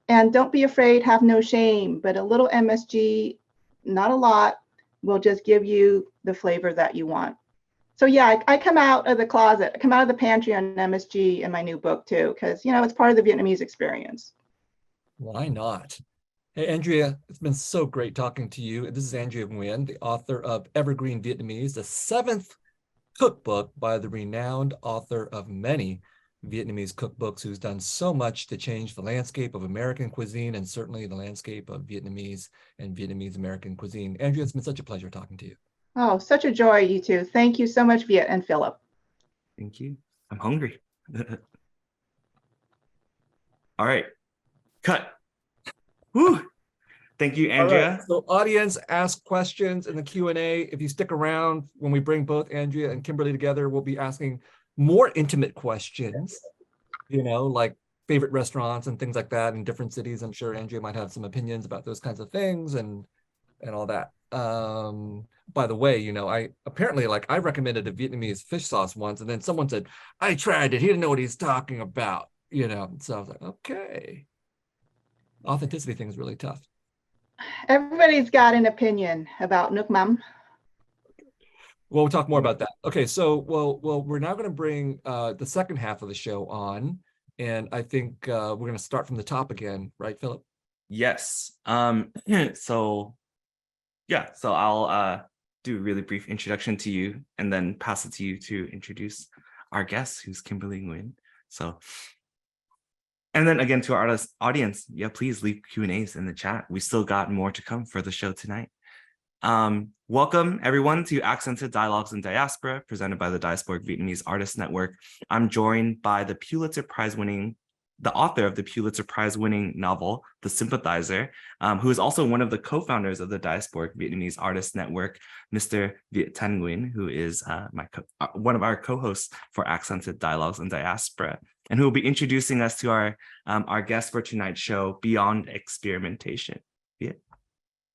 And don't be afraid, have no shame, but a little MSG, not a lot, will just give you the flavor that you want. So yeah, I come out of the closet, I come out of the pantry on MSG in my new book too, because it's part of the Vietnamese experience. Why not? Hey, Andrea, it's been so great talking to you. This is Andrea Nguyen, the author of Evergreen Vietnamese, the 7th cookbook by the renowned author of many Vietnamese cookbooks, who's done so much to change the landscape of American cuisine and certainly the landscape of Vietnamese and Vietnamese-American cuisine. Andrea, it's been such a pleasure talking to you. Oh, such a joy, you two. Thank you so much, Viet and Philip. Thank you. I'm hungry. All right, cut. Woo. Thank you, Andrea. Right, so audience, ask questions in the Q&A. If you stick around, when we bring both Andrea and Kimberly together, we'll be asking more intimate questions, like favorite restaurants and things like that in different cities. I'm sure Andrea might have some opinions about those kinds of things and all that. By the way, I recommended a Vietnamese fish sauce once, and then someone said, I tried it, he didn't know what he's talking about, so I was like, okay. Authenticity thing is really tough. Everybody's got an opinion about nước mắm. Well, we'll talk more about that. Okay, so we're now going to bring the second half of the show on, and I think we're going to start from the top again, right, Philip? Yes. So I'll do a really brief introduction to you and then pass it to you to introduce our guest, who's Kimberly Nguyen. So, and then again to our audience, please leave Q&As in the chat. We still got more to come for the show tonight. Welcome everyone to Accented Dialogues in Diaspora, presented by the Diasporic Vietnamese Artists Network. I'm joined by the author of the Pulitzer Prize winning novel, The Sympathizer, who is also one of the co-founders of the Diasporic Vietnamese Artists Network, Mr. Thanh Nguyen, who is one of our co-hosts for Accented Dialogues in Diaspora, and who will be introducing us to our guest for tonight's show, Beyond Experimentation. Viet.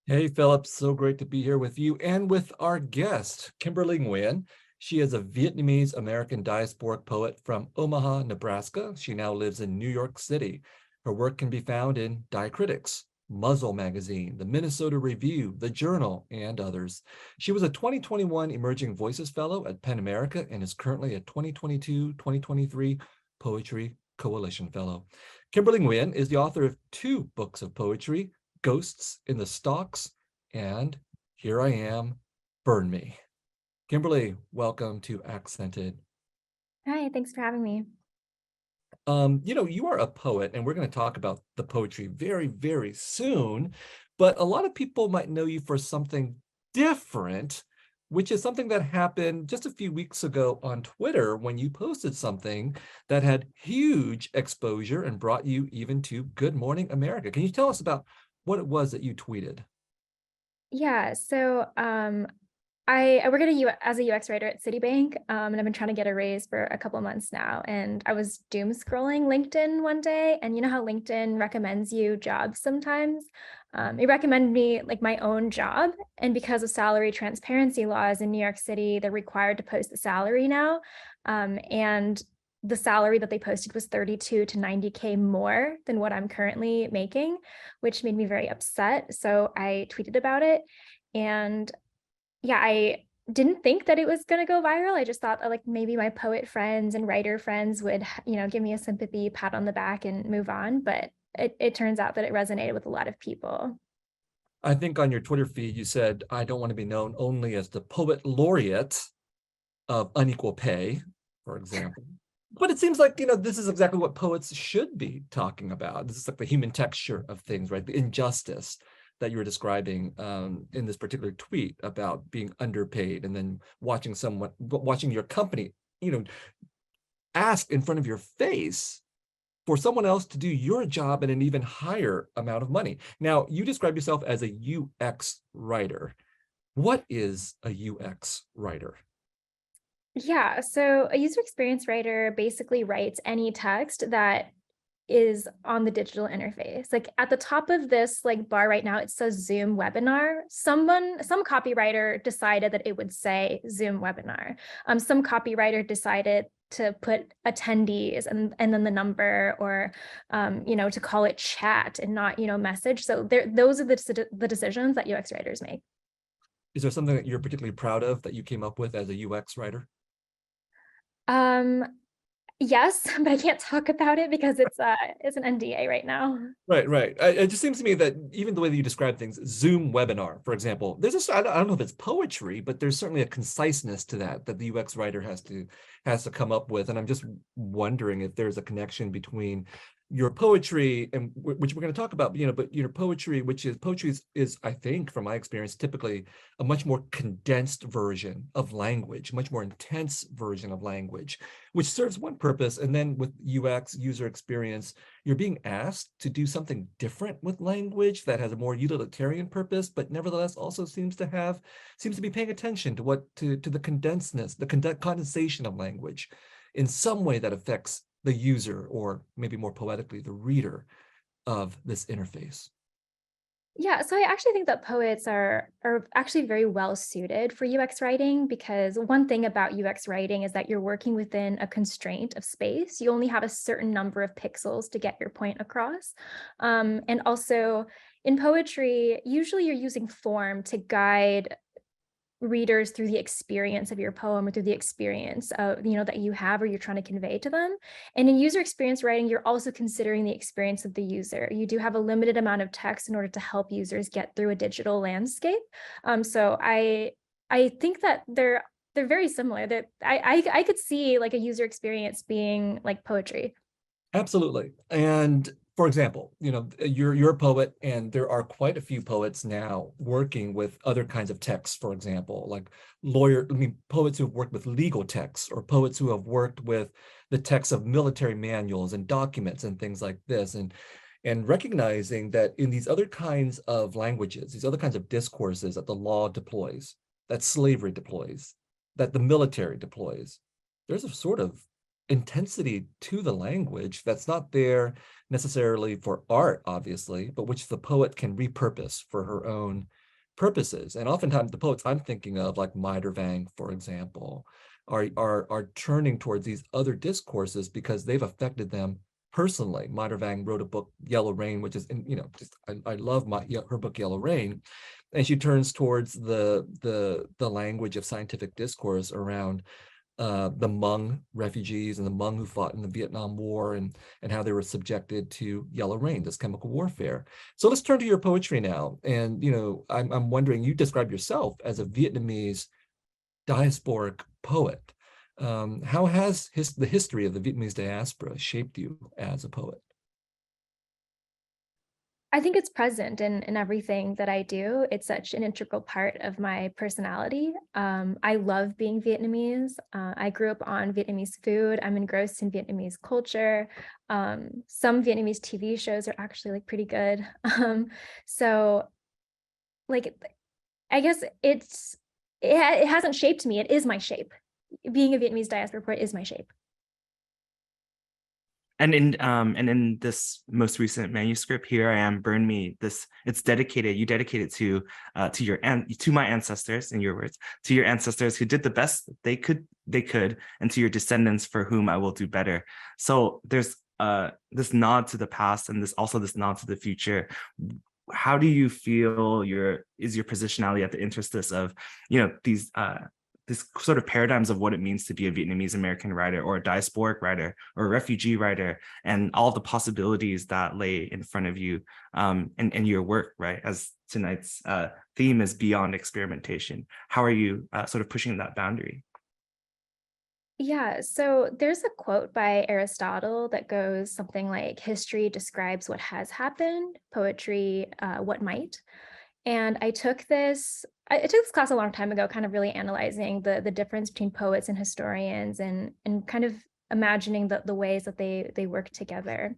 Hey, Philip, so great to be here with you and with our guest, Kimberly Nguyen. She is a Vietnamese-American diasporic poet from Omaha, Nebraska. She now lives in New York City. Her work can be found in Diacritics, Muzzle Magazine, the Minnesota Review, The Journal, and others. She was a 2021 Emerging Voices Fellow at PEN America and is currently a 2022-2023 Poetry Coalition Fellow. Kimberly Nguyen is the author of 2 books of poetry, Ghosts in the Stalks and here I am, burn me. Kimberly, welcome to Accented. Hi, thanks for having me. You are a poet, and we're going to talk about the poetry very, very soon, but a lot of people might know you for something different, which is something that happened just a few weeks ago on Twitter when you posted something that had huge exposure and brought you even to Good Morning America. Can you tell us about what it was that you tweeted? Yeah, so I work as a UX writer at Citibank, and I've been trying to get a raise for a couple months now. And I was doom scrolling LinkedIn one day, and you know how LinkedIn recommends you jobs sometimes? It recommended me like my own job, and because of salary transparency laws in New York City, they're required to post the salary now, and the salary that they posted was 32 to 90K more than what I'm currently making, which made me very upset. So I tweeted about it, and yeah, I didn't think that it was going to go viral. I just thought that like maybe my poet friends and writer friends would, give me a sympathy pat on the back and move on. But it turns out that it resonated with a lot of people. I think on your Twitter feed, you said, I don't want to be known only as the poet laureate of unequal pay, for example. But it seems like, this is exactly what poets should be talking about. This is like the human texture of things, right? The injustice that you were describing in this particular tweet about being underpaid, and then watching your company, ask in front of your face for someone else to do your job at an even higher amount of money. Now, you describe yourself as a UX writer. What is a UX writer? Yeah, so a user experience writer basically writes any text that is on the digital interface. Like at the top of this like bar right now, it says Zoom webinar. Some copywriter decided that it would say Zoom webinar. Some copywriter decided to put attendees and then the number, or to call it chat and not message. So those are the decisions that UX writers make. Is there something that you're particularly proud of that you came up with as a UX writer? Yes, but I can't talk about it because it's an NDA right now. Right. It just seems to me that even the way that you describe things, Zoom webinar, for example, I don't know if it's poetry, but there's certainly a conciseness to that the UX writer has to come up with. And I'm just wondering if there's a connection between your poetry, and which we're going to talk about, but your poetry is, I think, from my experience, typically a much more condensed version of language, much more intense version of language, which serves one purpose. And then with UX, user experience, you're being asked to do something different with language that has a more utilitarian purpose, but nevertheless also seems to be paying attention to the condensedness, the condensation of language in some way that affects the user, or maybe more poetically, the reader of this interface. Yeah, so I actually think that poets are actually very well suited for UX writing, because one thing about UX writing is that you're working within a constraint of space. You only have a certain number of pixels to get your point across. And also in poetry, usually you're using form to guide readers through the experience of your poem, or through the experience of, that you have or you're trying to convey to them. And in user experience writing, you're also considering the experience of the user. You do have a limited amount of text in order to help users get through a digital landscape. So I think that they're very similar. That I could see like a user experience being like poetry. Absolutely. And for example, you're a poet, and there are quite a few poets now working with other kinds of texts, for example, like poets who have worked with legal texts, or poets who have worked with the texts of military manuals and documents and things like this. And recognizing that in these other kinds of languages, these other kinds of discourses that the law deploys, that slavery deploys, that the military deploys, there's a sort of intensity to the language that's not there necessarily for art, obviously, but which the poet can repurpose for her own purposes. And oftentimes the poets I'm thinking of, like Vang, for example, are turning towards these other discourses because they've affected them personally. Vang wrote a book, Yellow Rain, which is, I love her book, Yellow Rain. And she turns towards the language of scientific discourse around the Hmong refugees and the Hmong who fought in the Vietnam War, and how they were subjected to yellow rain, this chemical warfare. So let's turn to your poetry now. And, you know, I'm wondering, you describe yourself as a Vietnamese diasporic poet. How has the history of the Vietnamese diaspora shaped you as a poet? I think it's present in everything that I do. It's such an integral part of my personality. I love being Vietnamese. I grew up on Vietnamese food. I'm engrossed in Vietnamese culture. Some Vietnamese TV shows are actually like pretty good. So like, I guess it hasn't shaped me. It is my shape. Being a Vietnamese diaspora poet is my shape. And in this most recent manuscript, Here I Am, Burn Me, it's dedicated, you dedicate it to my ancestors, in your words, to your ancestors who did the best they could, and to your descendants for whom I will do better. So there's this nod to the past, and this nod to the future. How do you feel is your positionality at the interstice of, you know, these this sort of paradigms of what it means to be a Vietnamese-American writer, or a diasporic writer, or a refugee writer, and all the possibilities that lay in front of you in your work, right? As tonight's theme is beyond experimentation. How are you sort of pushing that boundary? Yeah, so there's a quote by Aristotle that goes something like, history describes what has happened, poetry what might. And I took this class a long time ago, kind of really analyzing the difference between poets and historians, and kind of imagining the ways that they work together.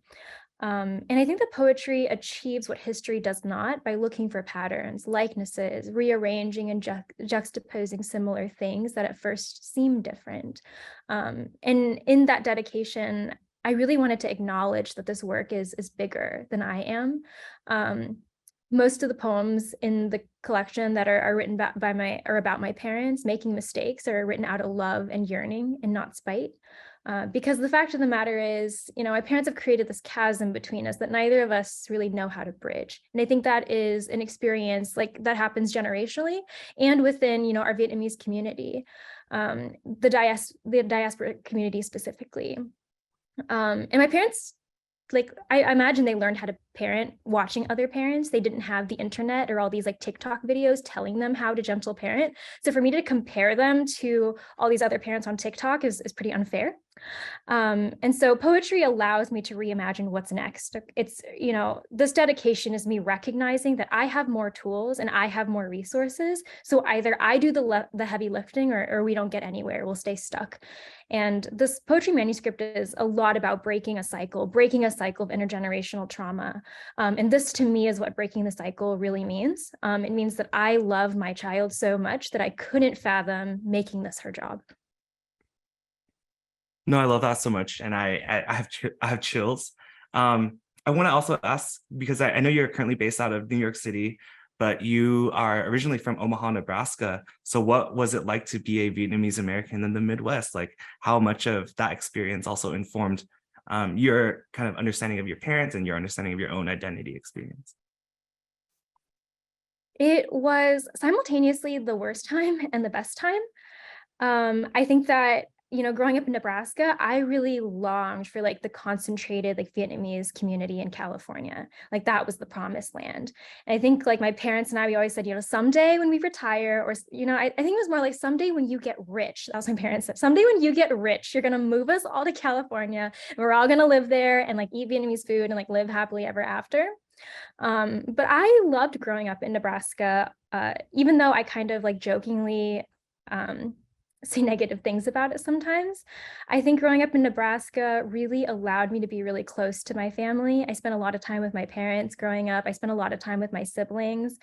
And I think that poetry achieves what history does not by looking for patterns, likenesses, rearranging and juxtaposing similar things that at first seem different. And in that dedication, I really wanted to acknowledge that this work is bigger than I am. Most of the poems in the collection that are written about my parents making mistakes are written out of love and yearning and not spite. Because the fact of the matter is, you know, my parents have created this chasm between us that neither of us really know how to bridge. And I think that is an experience like that happens generationally and within, you know, our Vietnamese community, the diaspora community specifically. And my parents, like, I imagine they learned how to parent watching other parents. They didn't have the internet or all these like TikTok videos telling them how to gentle parent. So for me to compare them to all these other parents on TikTok is pretty unfair. And so poetry allows me to reimagine what's next. It's, you know, this dedication is me recognizing that I have more tools and I have more resources. So either I do the heavy lifting or we don't get anywhere, we'll stay stuck. And this poetry manuscript is a lot about breaking a cycle of intergenerational trauma. And this to me is what breaking the cycle really means. It means that I love my child so much that I couldn't fathom making this her job. No, I love that so much, and I have chills. I want to also ask, because I know you're currently based out of New York City, but you are originally from Omaha, Nebraska. So what was it like to be a Vietnamese American in the Midwest? Like, how much of that experience also informed your kind of understanding of your parents and your understanding of your own identity experience? It was simultaneously the worst time and the best time. I think that, you know, growing up in Nebraska, I really longed for like the concentrated like Vietnamese community in California. Like that was the promised land. And I think like my parents and I, we always said, you know, someday when we retire, or, you know, I think it was more like someday when you get rich. That was my parents said, someday when you get rich, you're going to move us all to California and we're all going to live there and like eat Vietnamese food and like live happily ever after. But I loved growing up in Nebraska, even though I kind of like jokingly say negative things about it sometimes. I think growing up in Nebraska really allowed me to be really close to my family. I spent a lot of time with my parents growing up. I spent a lot of time with my siblings.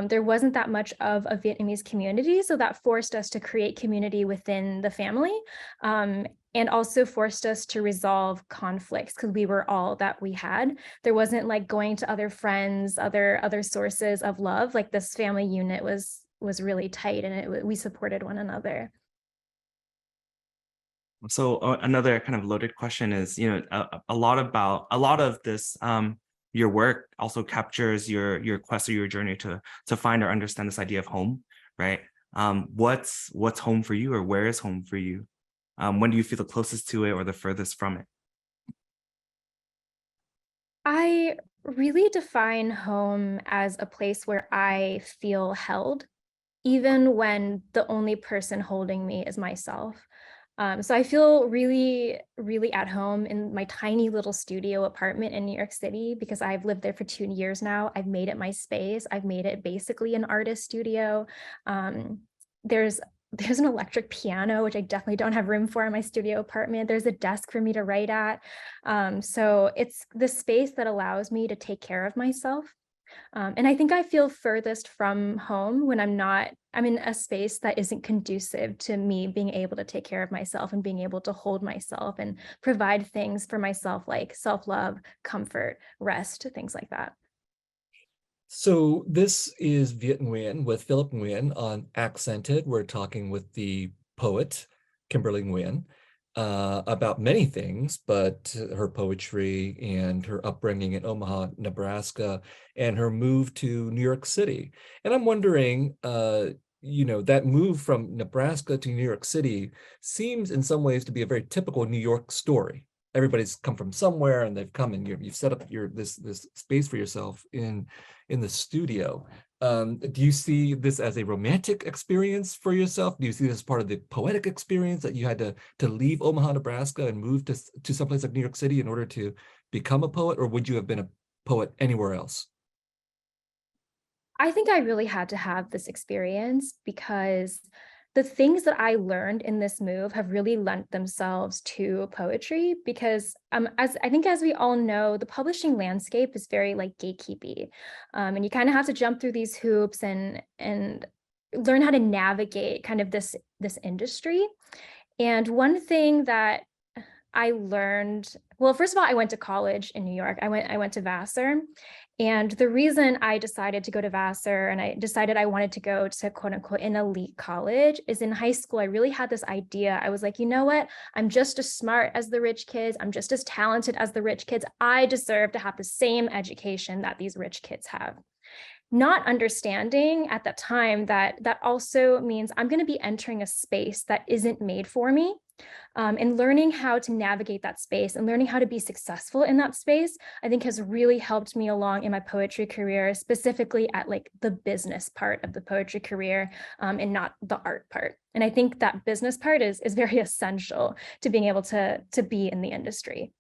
There wasn't that much of a Vietnamese community, so that forced us to create community within the family. And also forced us to resolve conflicts because we were all that we had. There wasn't like going to other friends, other sources of love. Like this family unit was really tight, and we supported one another. So another kind of loaded question is, you know, a lot of this, your work also captures your quest or your journey to find or understand this idea of home, right? What's home for you, or where is home for you? When do you feel the closest to it or the furthest from it? I really define home as a place where I feel held, even when the only person holding me is myself. So I feel really, really at home in my tiny little studio apartment in New York City because I've lived there for 2 years now. I've made it my space. I've made it basically an artist studio. There's there's an electric piano, which I definitely don't have room for in my studio apartment. There's a desk for me to write at. So it's the space that allows me to take care of myself. And I think I feel furthest from home when I'm in a space that isn't conducive to me being able to take care of myself and being able to hold myself and provide things for myself like self-love, comfort, rest, things like that. So this is Viet Nguyen with Philip Nguyen on Accented. We're talking with the poet, Kimberly Nguyen, about many things, but her poetry and her upbringing in Omaha, Nebraska, and her move to New York City. And I'm wondering, that move from Nebraska to New York City seems in some ways to be a very typical New York story. Everybody's come from somewhere and they've come and you've set up this space for yourself in the studio. Do you see this as a romantic experience for yourself? Do you see this as part of the poetic experience that you had to leave Omaha, Nebraska and move to someplace like New York City in order to become a poet, or would you have been a poet anywhere else? I think I really had to have this experience because the things that I learned in this move have really lent themselves to poetry because as we all know, the publishing landscape is very like gatekeepy. And you kind of have to jump through these hoops and learn how to navigate kind of this industry. And one thing that I learned, well, first of all, I went to college in New York. I went to Vassar. And the reason I decided to go to Vassar and I decided I wanted to go to quote unquote an elite college is in high school, I really had this idea. I was like, you know what? I'm just as smart as the rich kids. I'm just as talented as the rich kids. I deserve to have the same education that these rich kids have. Not understanding at that time that also means I'm going to be entering a space that isn't made for me. And learning how to navigate that space and learning how to be successful in that space, I think has really helped me along in my poetry career, specifically at like the business part of the poetry career and not the art part. And I think that business part is very essential to being able to be in the industry.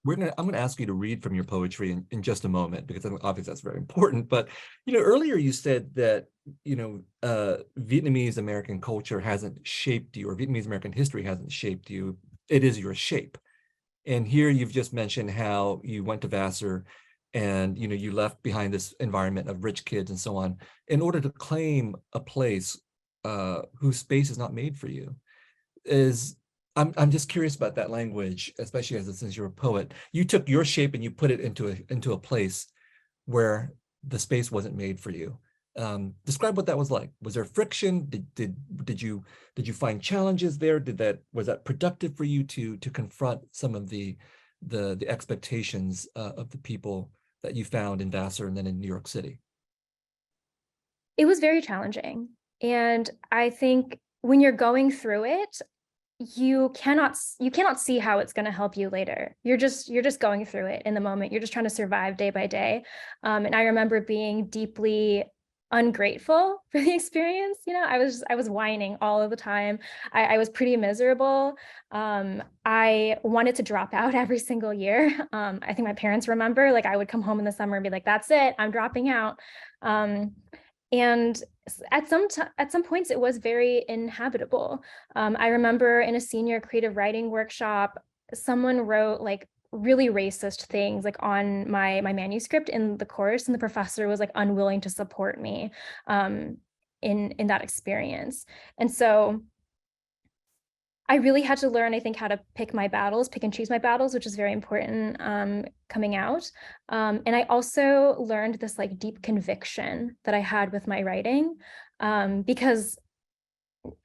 I'm gonna ask you to read from your poetry in just a moment because obviously that's very important. But earlier you said that Vietnamese-American culture hasn't shaped you, or Vietnamese-American history hasn't shaped you. It is your shape. And here you've just mentioned how you went to Vassar and you left behind this environment of rich kids and so on in order to claim a place whose space is not made for you. I'm just curious about that language, especially since you're a poet. You took your shape and you put it into a place where the space wasn't made for you. Describe what that was like. Was there friction? Did you find challenges there? Was that productive for you to confront some of the expectations of the people that you found in Vassar and then in New York City? It was very challenging. And I think when you're going through it, you cannot see how it's going to help you later. You're just going through it in the moment. You're just trying to survive day by day. And I remember being deeply ungrateful for the experience. I was whining all of the time. I was pretty miserable. I wanted to drop out every single year. I think my parents remember, like I would come home in the summer and be like, that's it, I'm dropping out. And at some points, it was very inhabitable. I remember in a senior creative writing workshop, someone wrote like really racist things like on my manuscript in the course, and the professor was like unwilling to support me in that experience. And so I really had to learn, I think, how to pick and choose my battles, which is very important coming out. And I also learned this like deep conviction that I had with my writing because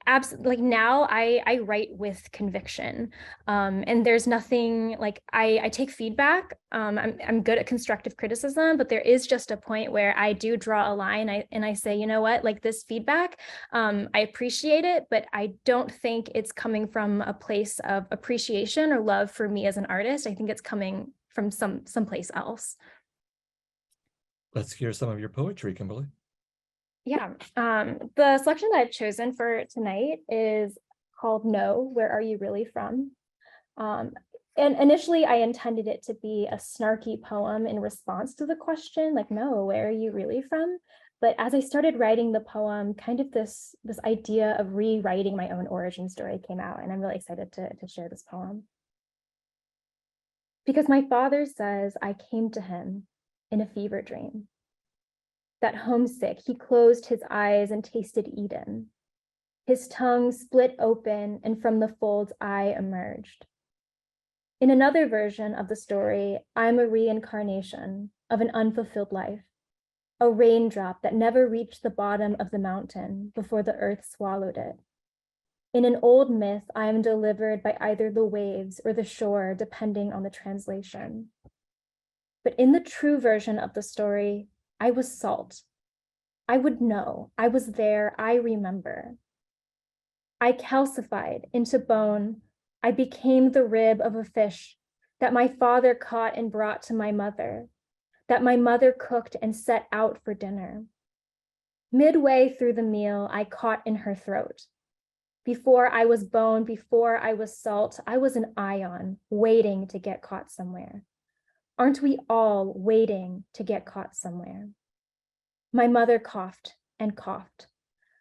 Absolutely. Like now I write with conviction. And there's nothing like I take feedback. I'm good at constructive criticism, but there is just a point where I do draw a line and I say, you know what, like this feedback, I appreciate it, but I don't think it's coming from a place of appreciation or love for me as an artist. I think it's coming from someplace else. Let's hear some of your poetry, Kimberly. Yeah, the selection that I've chosen for tonight is called No, Where Are You Really From? And initially I intended it to be a snarky poem in response to the question, like, no, where are you really from? But as I started writing the poem, kind of this idea of rewriting my own origin story came out, and I'm really excited to share this poem. Because my father says I came to him in a fever dream. That homesick, he closed his eyes and tasted Eden. His tongue split open, and from the folds I emerged. In another version of the story, I'm a reincarnation of an unfulfilled life, a raindrop that never reached the bottom of the mountain before the earth swallowed it. In an old myth, I am delivered by either the waves or the shore, depending on the translation. But in the true version of the story, I was salt. I would know. I was there. I remember. I calcified into bone. I became the rib of a fish that my father caught and brought to my mother, that my mother cooked and set out for dinner. Midway through the meal, I caught in her throat. Before I was bone, before I was salt, I was an ion waiting to get caught somewhere. Aren't we all waiting to get caught somewhere? My mother coughed and coughed.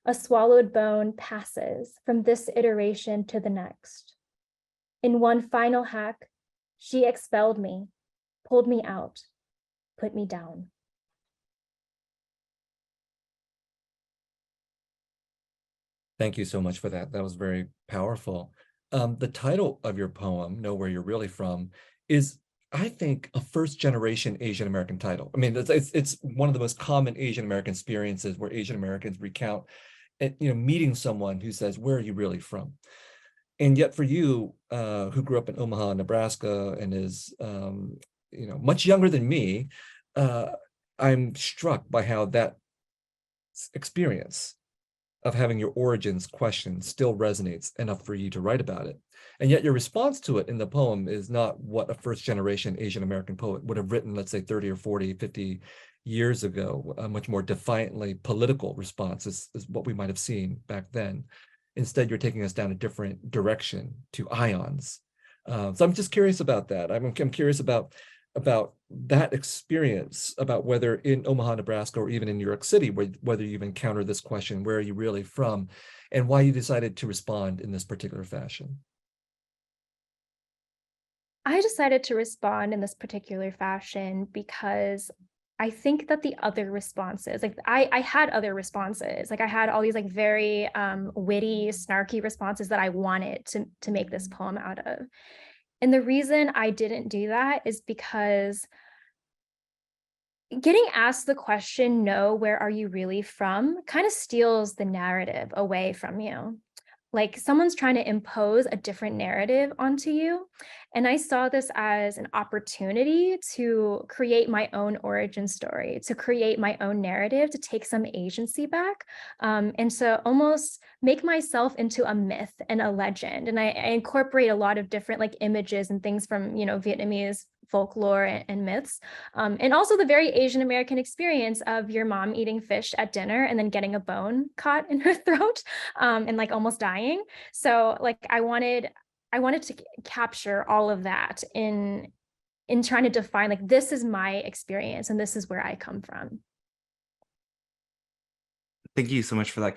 A swallowed bone passes from this iteration to the next. In one final hack, she expelled me, pulled me out, put me down. Thank you so much for that. That was very powerful. The title of your poem, Know Where You're Really From, is, I think, a first-generation Asian American title. I mean, it's one of the most common Asian American experiences where Asian Americans recount, meeting someone who says, "Where are you really from?" And yet, for you, who grew up in Omaha, Nebraska, and is, much younger than me, I'm struck by how that experience of having your origins questioned still resonates enough for you to write about it. And yet your response to it in the poem is not what a first-generation Asian American poet would have written, let's say 30 or 40, 50 years ago. A much more defiantly political response is what we might have seen back then. Instead, you're taking us down a different direction to ions. So I'm just curious about that. I'm curious about that experience, about whether in Omaha, Nebraska, or even in New York City, whether you've encountered this question, where are you really from, and why you decided to respond in this particular fashion. I decided to respond in this particular fashion because I think that the other responses, like I had other responses, like I had all these like very witty, snarky responses that I wanted to make this poem out of. And the reason I didn't do that is because getting asked the question, no, where are you really from, kind of steals the narrative away from you. Like someone's trying to impose a different narrative onto you. And I saw this as an opportunity to create my own origin story, to create my own narrative, to take some agency back, and to almost make myself into a myth and a legend. And I incorporate a lot of different like images and things from, Vietnamese folklore and myths, and also the very Asian American experience of your mom eating fish at dinner and then getting a bone caught in her throat, and like almost dying. So like I wanted to capture all of that in trying to define like this is my experience and this is where I come from. Thank you so much for that,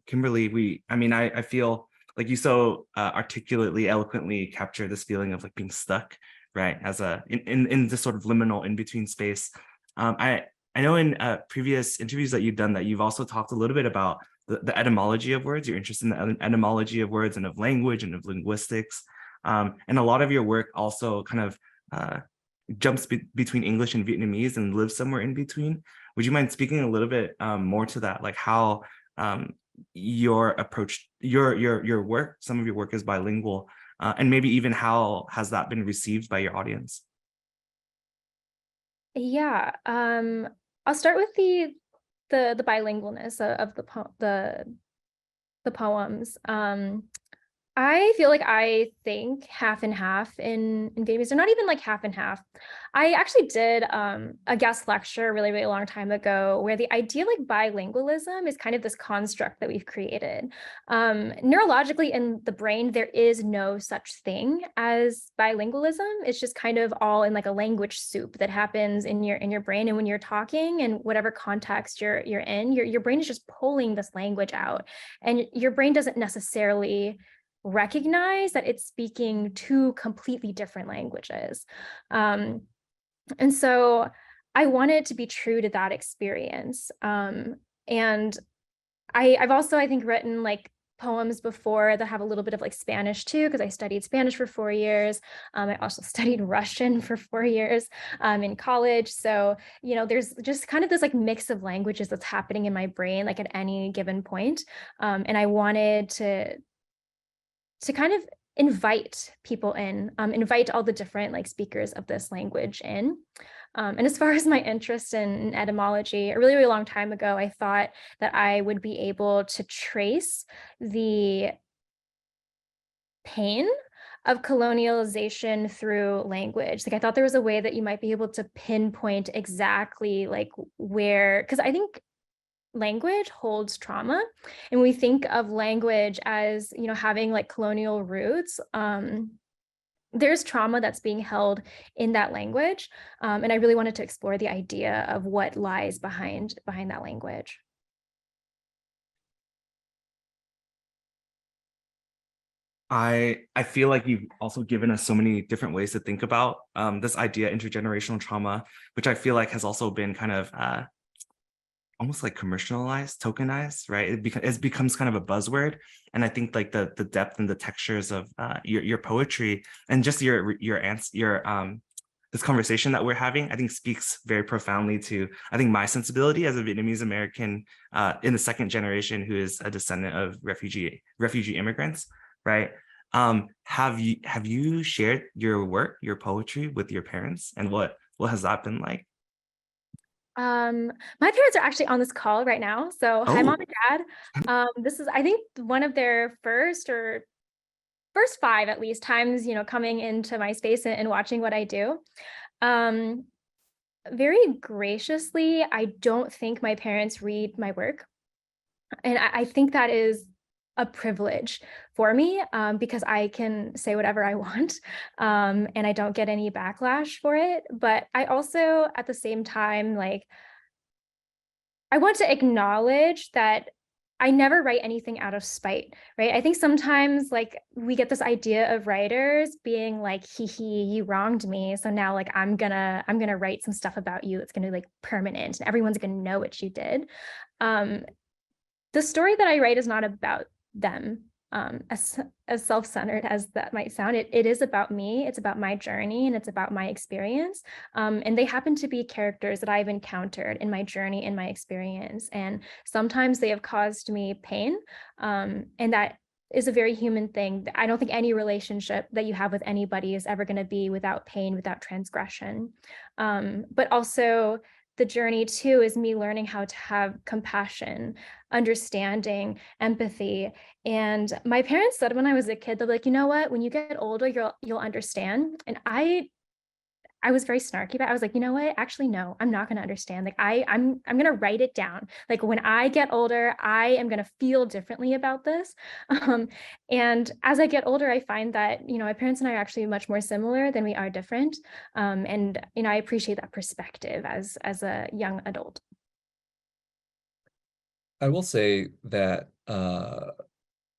Kimberly. I feel like you so articulately, eloquently capture this feeling of like being stuck, right? As in this sort of liminal in-between space. I know in previous interviews that you've done that you've also talked a little bit about the etymology of words. You're interested in the etymology of words and of language and of linguistics. And a lot of your work also kind of jumps between English and Vietnamese and lives somewhere in between. Would you mind speaking a little bit more to that, like how your approach, your work, some of your work is bilingual, and maybe even how has that been received by your audience? Yeah, I'll start with the bilingualness of the poems. I feel like I think half and half in Vietnamese. They're not even like half and half. I actually did a guest lecture a really, really long time ago where the idea like bilingualism is kind of this construct that we've created. Neurologically in the brain, there is no such thing as bilingualism. It's just kind of all in like a language soup that happens in your brain. And when you're talking and whatever context you're in, your brain is just pulling this language out. And your brain doesn't necessarily recognize that it's speaking two completely different languages. And so I wanted to be true to that experience. And I've also, I think, written like poems before that have a little bit of like Spanish too, because I studied Spanish for 4 years. I also studied Russian for 4 years in college. So, you know, there's just kind of this like mix of languages that's happening in my brain, like at any given point. And I wanted to kind of invite people in, invite all the different like speakers of this language in. And as far as my interest in etymology, a really, really long time ago, I thought that I would be able to trace the pain of colonialization through language. Like I thought there was a way that you might be able to pinpoint exactly like where, because I think language holds trauma, and we think of language as, you know, having like colonial roots. There's trauma that's being held in that language, and I really wanted to explore the idea of what lies behind that language. I feel like you've also given us so many different ways to think about this idea, intergenerational trauma, which I feel like has also been kind of almost like commercialized, tokenized, right? It becomes kind of a buzzword. And I think like the depth and the textures of your poetry and just this conversation that we're having, I think speaks very profoundly to, I think, my sensibility as a Vietnamese-American in the second generation who is a descendant of refugee immigrants, right? Have you shared your work, your poetry with your parents, and what has that been like? My parents are actually on this call right now. So hi, Mom and Dad. This is, I think, one of their first 5 at least times, you know, coming into my space and watching what I do. Very graciously, I don't think my parents read my work. And I think that is a privilege for me, because I can say whatever I want, and I don't get any backlash for it. But I also, at the same time, like, I want to acknowledge that I never write anything out of spite, right? I think sometimes like we get this idea of writers being like, hee, you wronged me. So now like I'm gonna write some stuff about you. It's gonna be like permanent and everyone's gonna know what you did. The story that I write is not about them, as self-centered as that might sound. It is about me. It's about my journey and it's about my experience. And they happen to be characters that I've encountered in my journey, in my experience. And sometimes they have caused me pain. And that is a very human thing. I don't think any relationship that you have with anybody is ever going to be without pain, without transgression. But also, the journey too is me learning how to have compassion, understanding, empathy. And my parents said when I was a kid, they're like, you know what, when you get older, you'll understand. And I was very snarky, but I was like, you know what, actually, no, I'm not going to understand. Like I'm going to write it down. Like when I get older, I am going to feel differently about this. And as I get older, I find that, you know, my parents and I are actually much more similar than we are different. And, you know, I appreciate that perspective as a young adult. I will say that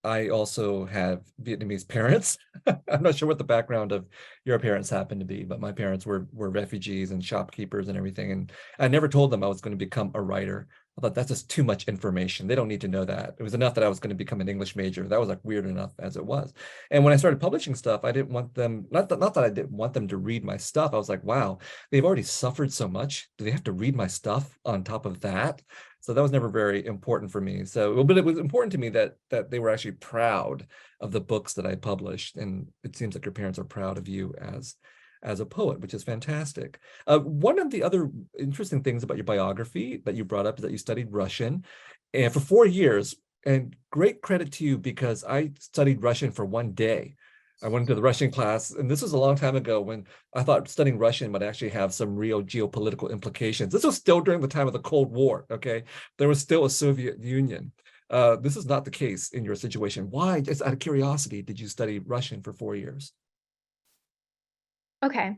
I also have Vietnamese parents. I'm not sure what the background of your parents happen to be, but my parents were refugees and shopkeepers and everything. And I never told them I was going to become a writer. I thought that's just too much information. They don't need to know that. It was enough that I was going to become an English major. That was like weird enough as it was. And when I started publishing stuff, I didn't want them, not that I didn't want them to read my stuff. I was like, wow, they've already suffered so much. Do they have to read my stuff on top of that? So that was never very important for me. So, but it was important to me that they were actually proud of the books that I published. And it seems like your parents are proud of you as a poet, which is fantastic. One of the other interesting things about your biography that you brought up is that you studied Russian and for 4 years, and great credit to you because I studied Russian for 1 day. I went to the Russian class, and this was a long time ago when I thought studying Russian might actually have some real geopolitical implications. This was still during the time of the Cold War, okay? There was still a Soviet Union. This is not the case in your situation. Why, just out of curiosity, did you study Russian for 4 years? Okay.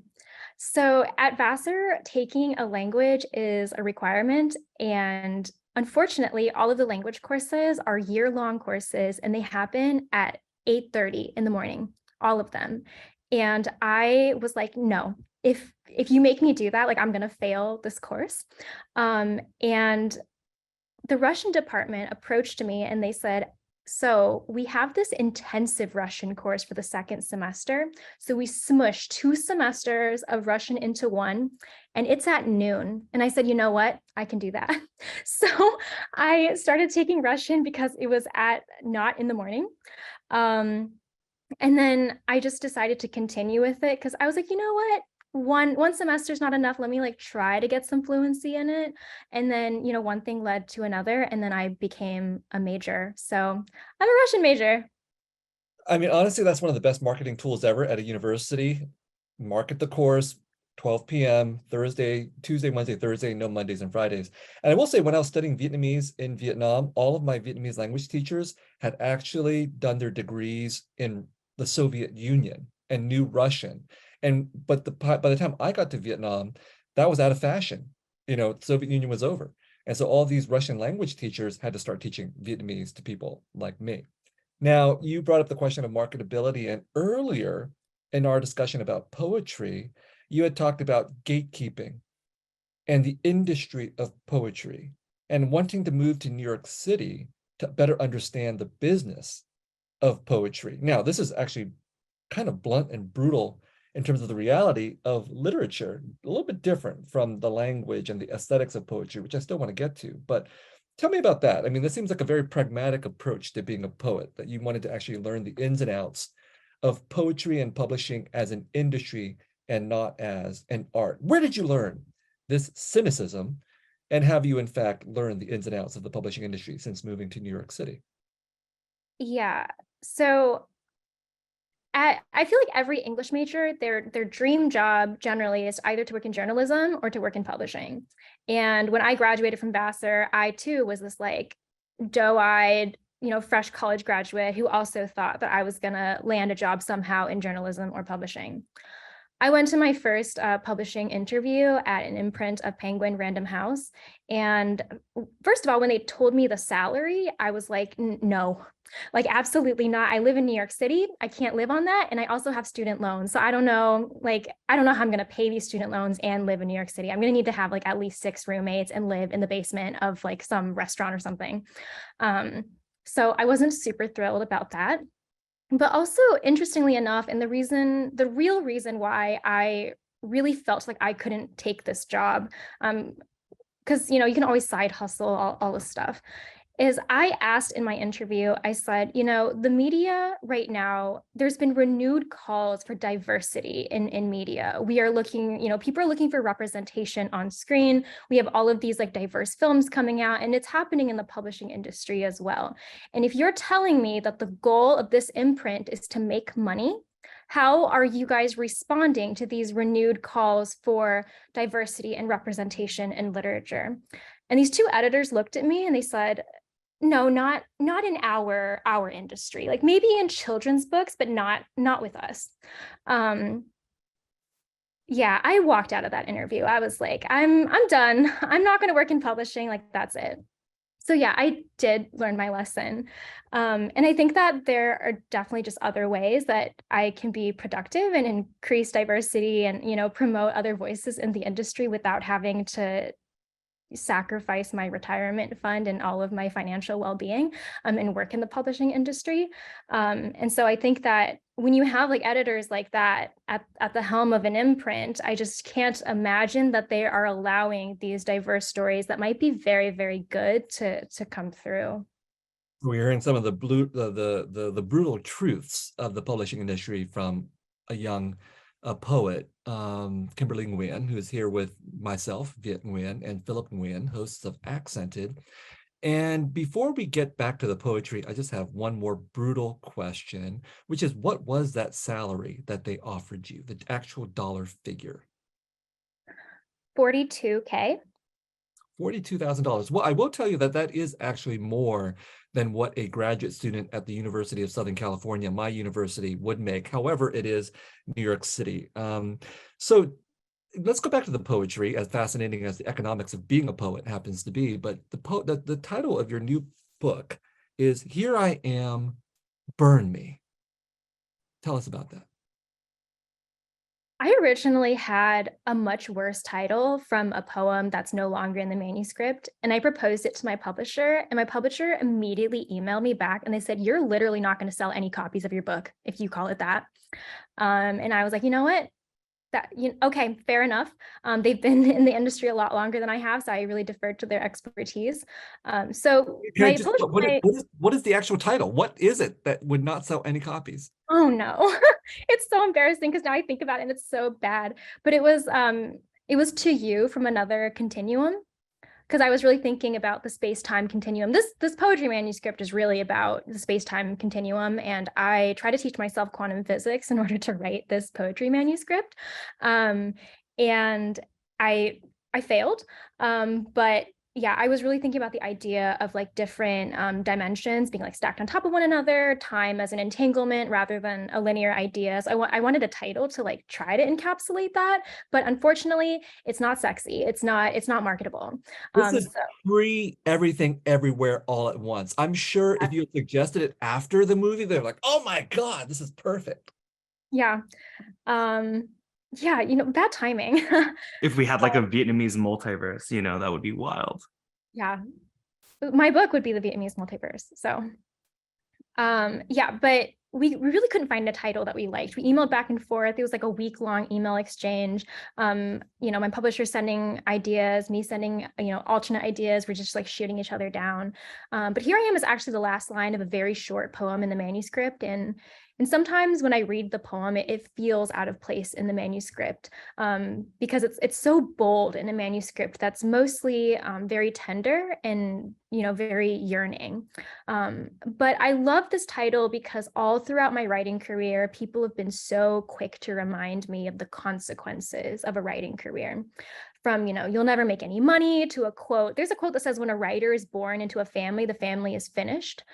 So at Vassar, taking a language is a requirement. And unfortunately, all of the language courses are year-long courses and they happen at 8:30 in the morning, all of them. And I was like, no, if you make me do that, like I'm going to fail this course. And the Russian department approached me and they said, so we have this intensive Russian course for the second semester. So we smushed 2 semesters of Russian into one, and it's at noon. And I said, you know what? I can do that. So I started taking Russian because it was not in the morning. And then I just decided to continue with it because I was like, you know what? One semester is not enough. Let me like try to get some fluency in it. And then, one thing led to another, and then I became a major. So I'm a Russian major. I mean, honestly, that's one of the best marketing tools ever at a university. Market the course, 12 p.m., Tuesday, Wednesday, Thursday, no Mondays and Fridays. And I will say, when I was studying Vietnamese in Vietnam, all of my Vietnamese language teachers had actually done their degrees in the Soviet Union and knew Russian. But by the time I got to Vietnam, that was out of fashion. The Soviet Union was over. And so all these Russian language teachers had to start teaching Vietnamese to people like me. Now, you brought up the question of marketability, and earlier in our discussion about poetry, you had talked about gatekeeping and the industry of poetry and wanting to move to New York City to better understand the business of poetry. Now, this is actually kind of blunt and brutal in terms of the reality of literature, a little bit different from the language and the aesthetics of poetry, which I still want to get to. But tell me about that. I mean, this seems like a very pragmatic approach to being a poet, that you wanted to actually learn the ins and outs of poetry and publishing as an industry and not as an art. Where did you learn this cynicism, and have you in fact learned the ins and outs of the publishing industry since moving to New York City? Yeah. So I feel like every English major, their dream job generally is either to work in journalism or to work in publishing. And when I graduated from Vassar, I too was this like doe-eyed, fresh college graduate who also thought that I was going to land a job somehow in journalism or publishing. I went to my first publishing interview at an imprint of Penguin Random House. And first of all, when they told me the salary, I was like, no, like absolutely not. I live in New York City. I can't live on that. And I also have student loans. So I don't know how I'm going to pay these student loans and live in New York City. I'm going to need to have like at least 6 roommates and live in the basement of like some restaurant or something. So I wasn't super thrilled about that. But also, interestingly enough, and the real reason why I really felt like I couldn't take this job, because you can always side hustle all this stuff, is I asked in my interview, I said, the media right now, there's been renewed calls for diversity in media. We are looking, people are looking for representation on screen. We have all of these like diverse films coming out, and it's happening in the publishing industry as well. And if you're telling me that the goal of this imprint is to make money, how are you guys responding to these renewed calls for diversity and representation in literature? And these 2 editors looked at me and they said, no, not in our industry, like maybe in children's books, but not with us. Yeah, I walked out of that interview. I was like, I'm done. I'm not going to work in publishing. Like, that's it. So yeah, I did learn my lesson. And I think that there are definitely just other ways that I can be productive and increase diversity and, promote other voices in the industry without having to sacrifice my retirement fund and all of my financial well-being and work in the publishing industry. And so I think that when you have like editors like that at the helm of an imprint, I just can't imagine that they are allowing these diverse stories that might be very, very good to come through. We're hearing some of the brutal truths of the publishing industry from a young poet, Kimberly Nguyen, who is here with myself, Viet Nguyen, and Philip Nguyen, hosts of Accented. And before we get back to the poetry, I just have one more brutal question, which is, what was that salary that they offered you, the actual dollar figure? $42K. $42,000. Well, I will tell you that that is actually more than what a graduate student at the University of Southern California, my university, would make. However, it is New York City. So let's go back to the poetry, as fascinating as the economics of being a poet happens to be. But the title of your new book is Here I Am, Burn Me. Tell us about that. I originally had a much worse title from a poem that's no longer in the manuscript, and I proposed it to my publisher, and my publisher immediately emailed me back and they said, "You're literally not going to sell any copies of your book if you call it that." And I was like, you know what? Okay, fair enough. They've been in the industry a lot longer than I have, so I really deferred to their expertise. So my publisher, what is the actual title? What is it that would not sell any copies? Oh no, it's so embarrassing because now I think about it and it's so bad. But it was To You from Another Continuum, because I was really thinking about the space-time continuum. This poetry manuscript is really about the space-time continuum, and I try to teach myself quantum physics in order to write this poetry manuscript. And I failed, but yeah, I was really thinking about the idea of like different dimensions being like stacked on top of one another, time as an entanglement rather than a linear idea. So I wanted a title to like try to encapsulate that, but unfortunately, it's not sexy. It's not marketable. This is free everything everywhere all at once. I'm sure if you had suggested it after the movie, they're like, "Oh my God, this is perfect." Yeah. Yeah, bad timing. If we had like a Vietnamese multiverse, that would be wild. Yeah, my book would be the Vietnamese multiverse. So, yeah, but we really couldn't find a title that we liked. We emailed back and forth. It was like a week-long email exchange. My publisher sending ideas, me sending, alternate ideas. We're just like shooting each other down. But Here I Am is actually the last line of a very short poem in the manuscript. And sometimes when I read the poem, it feels out of place in the manuscript because it's so bold in a manuscript that's mostly very tender and very yearning. But I love this title because all throughout my writing career, people have been so quick to remind me of the consequences of a writing career. From, you'll never make any money, to a quote. There's a quote that says, when a writer is born into a family, the family is finished.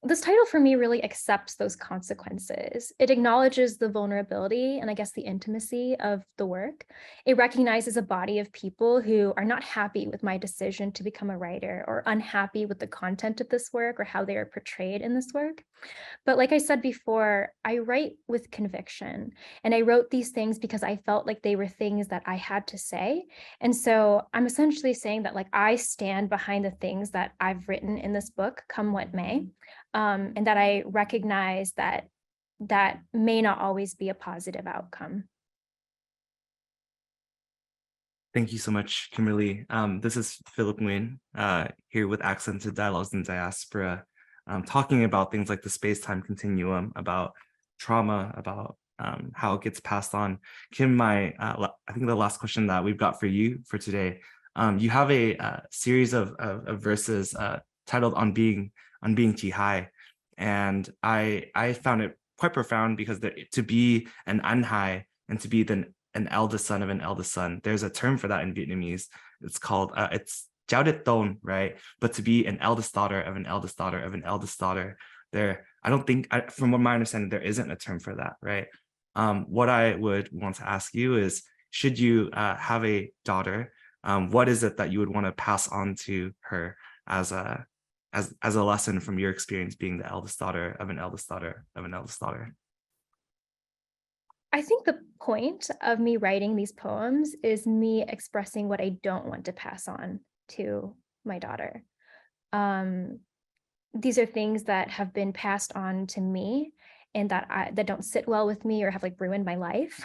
This title for me really accepts those consequences. It acknowledges the vulnerability and I guess the intimacy of the work. It recognizes a body of people who are not happy with my decision to become a writer or unhappy with the content of this work or how they are portrayed in this work. But like I said before, I write with conviction, and I wrote these things because I felt like they were things that I had to say. And so I'm essentially saying that like I stand behind the things that I've written in this book, come what may, and that I recognize that may not always be a positive outcome. Thank you so much, Kimberly. This is Philip Nguyen here with Accented Dialogues in Diaspora, talking about things like the space-time continuum, about trauma, about how it gets passed on. Kim, I think the last question that we've got for you for today, you have a series of verses titled On Being Too High, and I found it quite profound because to be an anhai and to be an eldest son of an eldest son, there's a term for that in Vietnamese. It's called it's Giao Dit Tôn, right? But to be an eldest daughter of an eldest daughter of an eldest daughter, I don't think, from what my understanding, there isn't a term for that, right? What I would want to ask you is, should you have a daughter, what is it that you would want to pass on to her as a lesson from your experience being the eldest daughter of an eldest daughter of an eldest daughter? I think the point of me writing these poems is me expressing what I don't want to pass on to my daughter. These are things that have been passed on to me and that don't sit well with me or have like ruined my life.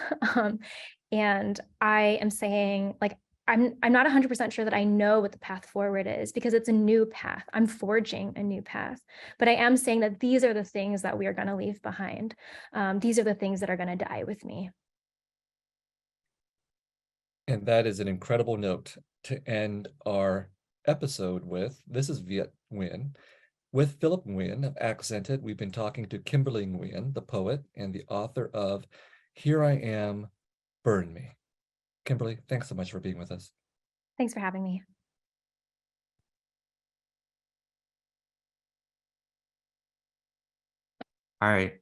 And I am saying, like, I'm not 100% sure that I know what the path forward is, because it's a new path. I'm forging a new path, but I am saying that these are the things that we are going to leave behind. These are the things that are going to die with me. And that is an incredible note to end our episode with. This is Viet Nguyen. With Philip Nguyen of Accented, we've been talking to Kimberly Nguyen, the poet and the author of Here I Am, Burn Me. Kimberly, thanks so much for being with us. Thanks for having me. All right.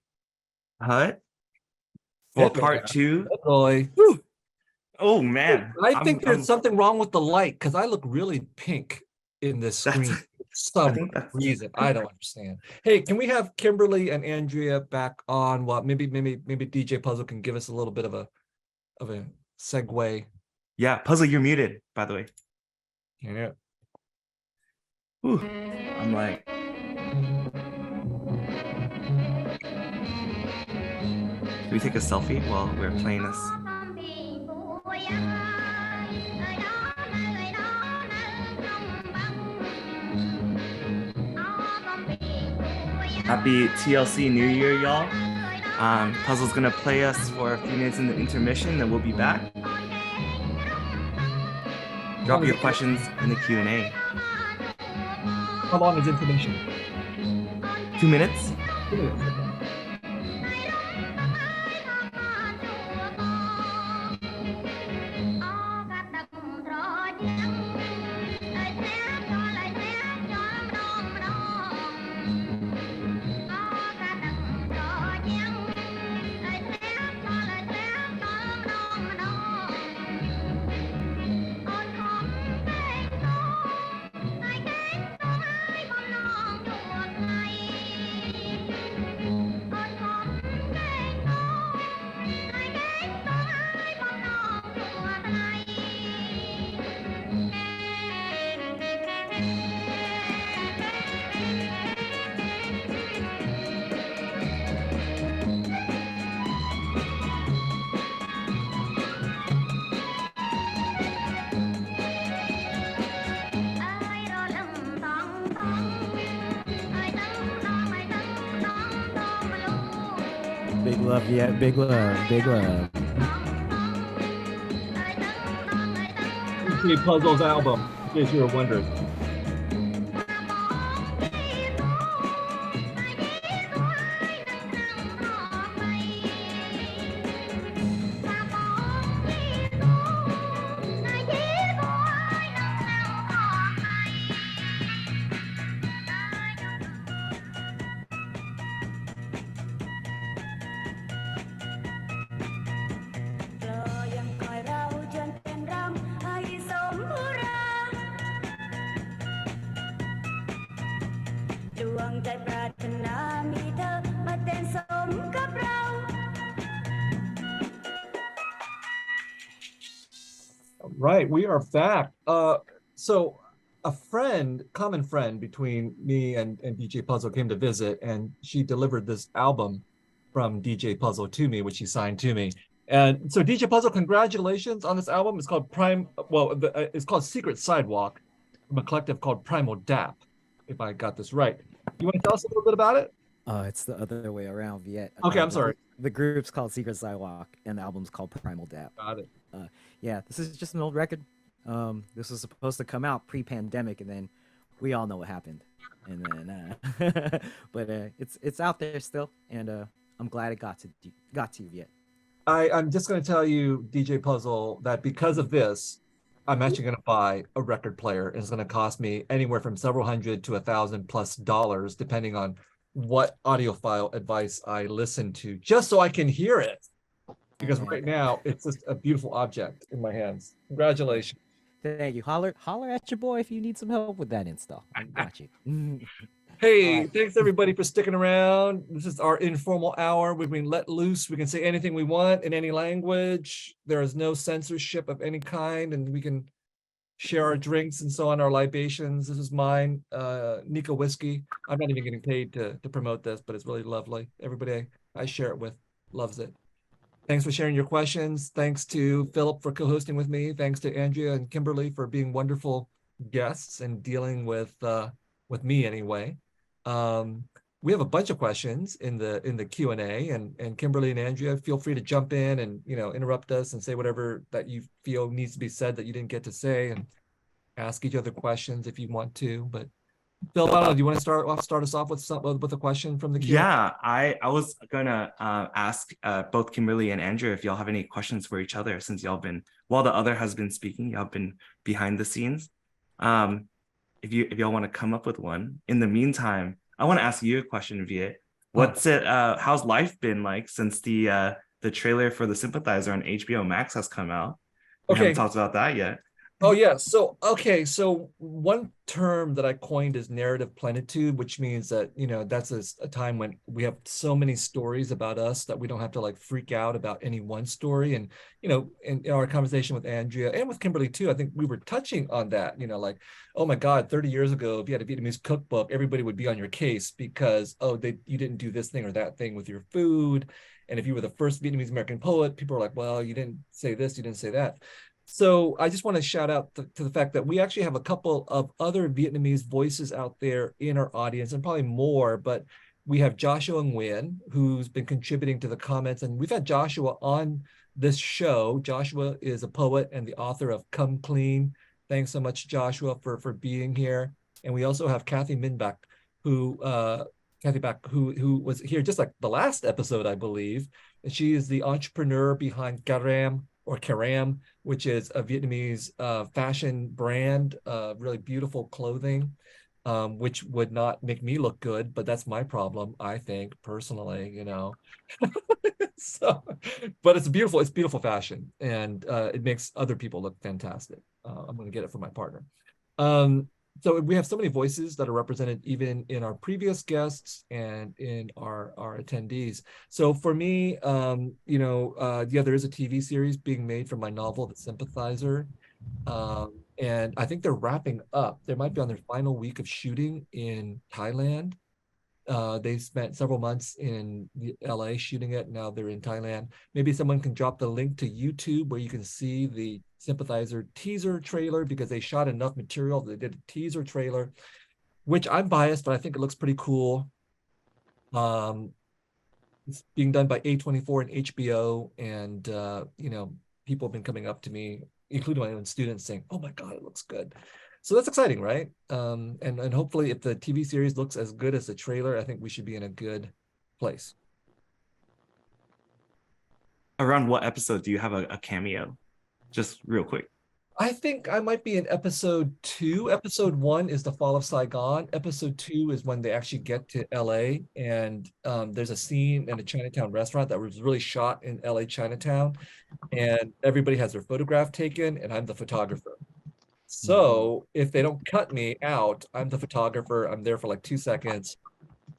Hut for part 2. Boy. Oh man. I think there's something wrong with the light, because I look really pink in this screen for some reason. I don't understand. Hey, can we have Kimberly and Andrea back on? Well, maybe DJ Puzzle can give us a little bit of a segue. Yeah, Puzzle, you're muted, by the way. Yeah. Whew. I'm like, should we take a selfie while we're playing this? Happy TLC New Year, y'all. Puzzle's gonna play us for a few minutes in the intermission, then we'll be back. Drop your questions in the Q&A. How long is information? 2 minutes? 2 minutes. Big love, yeah, big love, big love. DJ Puzzle's album, in case you were wondering. Right, we are back. So a common friend between me and DJ Puzzle came to visit, and she delivered this album from DJ Puzzle to me, which she signed to me. And so DJ Puzzle, congratulations on this album. It's called it's called Secret Sidewalk, from a collective called Primal Dap, if I got this right. You want to tell us a little bit about it? It's the other way around, Viet. Okay, I'm sorry. The group's called Secret Sidewalk, and the album's called Primal Dap. Got it. Yeah, this is just an old record. This was supposed to come out pre-pandemic, and then we all know what happened. And then, but it's out there still, and I'm glad it got to you, Viet. I'm just going to tell you, DJ Puzzle, that because of this, I'm actually going to buy a record player, and it's going to cost me anywhere from several hundred to $1,000+ depending on what audiophile advice I listen to, just so I can hear it. Because right now it's just a beautiful object in my hands. Congratulations. Thank you. Holler at your boy if you need some help with that install. I got you. Hey, right. thanks everybody for sticking around. This is our informal hour. We've been let loose. We can say anything we want in any language. There is no censorship of any kind, and we can share our drinks and so on, our libations. This is mine, Nika whiskey. I'm not even getting paid to promote this, but it's really lovely. Everybody I share it with loves it. Thanks for sharing your questions. Thanks to Philip for co-hosting with me. Thanks to Andrea and Kimberly for being wonderful guests and dealing with me anyway. We have a bunch of questions in the Q&A, and Kimberly and Andrea, feel free to jump in and interrupt us and say whatever that you feel needs to be said that you didn't get to say, and ask each other questions if you want to. But Phil, I don't know, do you want to start us off with a question from the Q&A? Yeah, I was gonna ask both Kimberly and Andrew if y'all have any questions for each other, since y'all been, while the other has been speaking, y'all been behind the scenes. If y'all want to come up with one. In the meantime, I want to ask you a question, Viet. How's life been like since the trailer for The Sympathizer on HBO Max has come out? We haven't Okay. talked about that yet. Oh yeah. So one term that I coined is narrative plenitude, which means that that's a time when we have so many stories about us that we don't have to like freak out about any one story. And in our conversation with Andrea and with Kimberly too, I think we were touching on that. Like, oh my God, 30 years ago, if you had a Vietnamese cookbook, everybody would be on your case because you didn't do this thing or that thing with your food. And if you were the first Vietnamese-American poet, people are like, well, you didn't say this, you didn't say that. So I just want to shout out to the fact that we actually have a couple of other Vietnamese voices out there in our audience, and probably more, but we have Joshua Nguyen, who's been contributing to the comments, and we've had Joshua on this show. Joshua is a poet and the author of Come Clean. Thanks so much, Joshua, for being here. And we also have Kathy Minbach, who was here just like the last episode, I believe. And she is the entrepreneur behind Caram, which is a Vietnamese fashion brand, really beautiful clothing, which would not make me look good, but that's my problem, I think, personally, So, but it's beautiful fashion, and it makes other people look fantastic. I'm going to get it from my partner. So we have so many voices that are represented even in our previous guests and in our attendees. So for me, there is a TV series being made from my novel, The Sympathizer. And I think they're wrapping up. They might be on their final week of shooting in Thailand. They spent several months in LA shooting it. Now they're in Thailand. Maybe someone can drop the link to YouTube where you can see the Sympathizer teaser trailer, because they shot enough material. They did a teaser trailer, which I'm biased, but I think it looks pretty cool. It's being done by A24 and HBO, and people have been coming up to me, including my own students, saying, "Oh my God, it looks good." So that's exciting, right? And hopefully, if the TV series looks as good as the trailer, I think we should be in a good place. Around what episode do you have a cameo? Just real quick. I think I might be in episode 2. Episode 1 is the fall of Saigon. Episode 2 is when they actually get to LA, and there's a scene in a Chinatown restaurant that was really shot in LA Chinatown, and everybody has their photograph taken, and I'm the photographer. So if they don't cut me out, I'm the photographer. I'm there for like 2 seconds.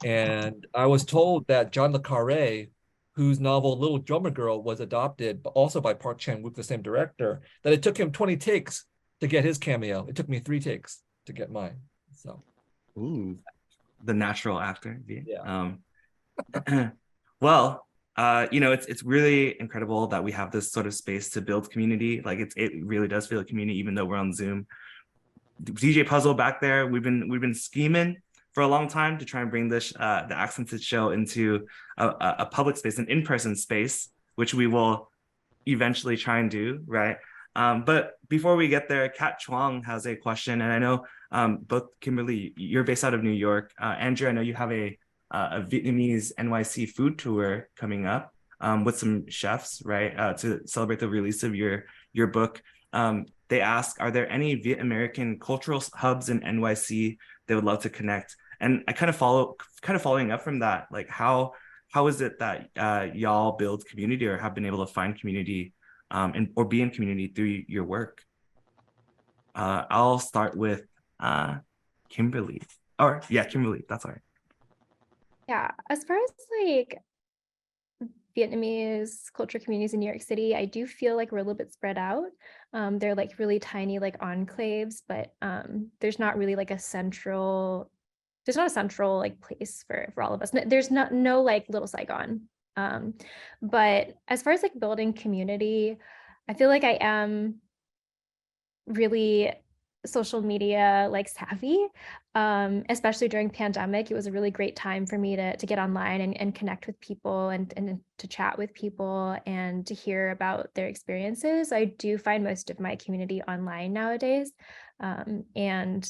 And I was told that John le Carré, whose novel Little Drummer Girl was adopted, but also by Park Chan-wook, the same director, that it took him 20 takes to get his cameo. It took me 3 takes to get mine. So, ooh, the natural actor. Yeah. Well, it's really incredible that we have this sort of space to build community. Like it really does feel a community, even though we're on Zoom. DJ Puzzle back there, we've been scheming for a long time to try and bring this the Accented show into a public space, an in-person space, which we will eventually try and do, right? But before we get there, Kat Chuang has a question, and I know both Kimberly, you're based out of New York. Andrew, I know you have a Vietnamese NYC food tour coming up with some chefs, right, to celebrate the release of your book. They ask, are there any Viet-American cultural hubs in NYC they would love to connect? And I kind of following up from that, like how is it that y'all build community or have been able to find community or be in community through your work? I'll start with Kimberly. Or yeah, Kimberly, that's all right. Yeah, as far as like Vietnamese culture communities in New York City, I do feel like we're a little bit spread out. They're like really tiny, like enclaves, but there's not really like there's not a central like place for all of us. There's no like little Saigon. But as far as like building community, I feel like I am really social media like savvy, especially during pandemic. It was a really great time for me to get online and connect with people and to chat with people and to hear about their experiences. I do find most of my community online nowadays, and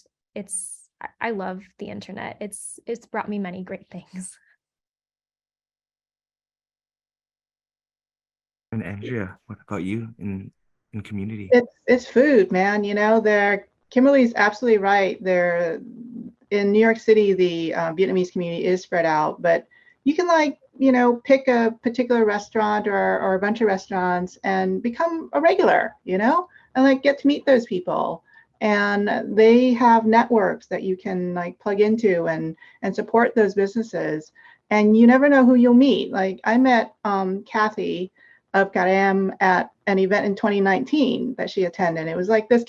I love the internet. It's brought me many great things. And Andrea, what about you in community? It's food, man. You know, Kimberly's absolutely right. There in New York City, the Vietnamese community is spread out, but you can like, you know, pick a particular restaurant or a bunch of restaurants and become a regular, you know, and like get to meet those people. And they have networks that you can like plug into and support those businesses. And you never know who you'll meet. Like I met Kathy of Garam at an event in 2019 that she attended. It was like these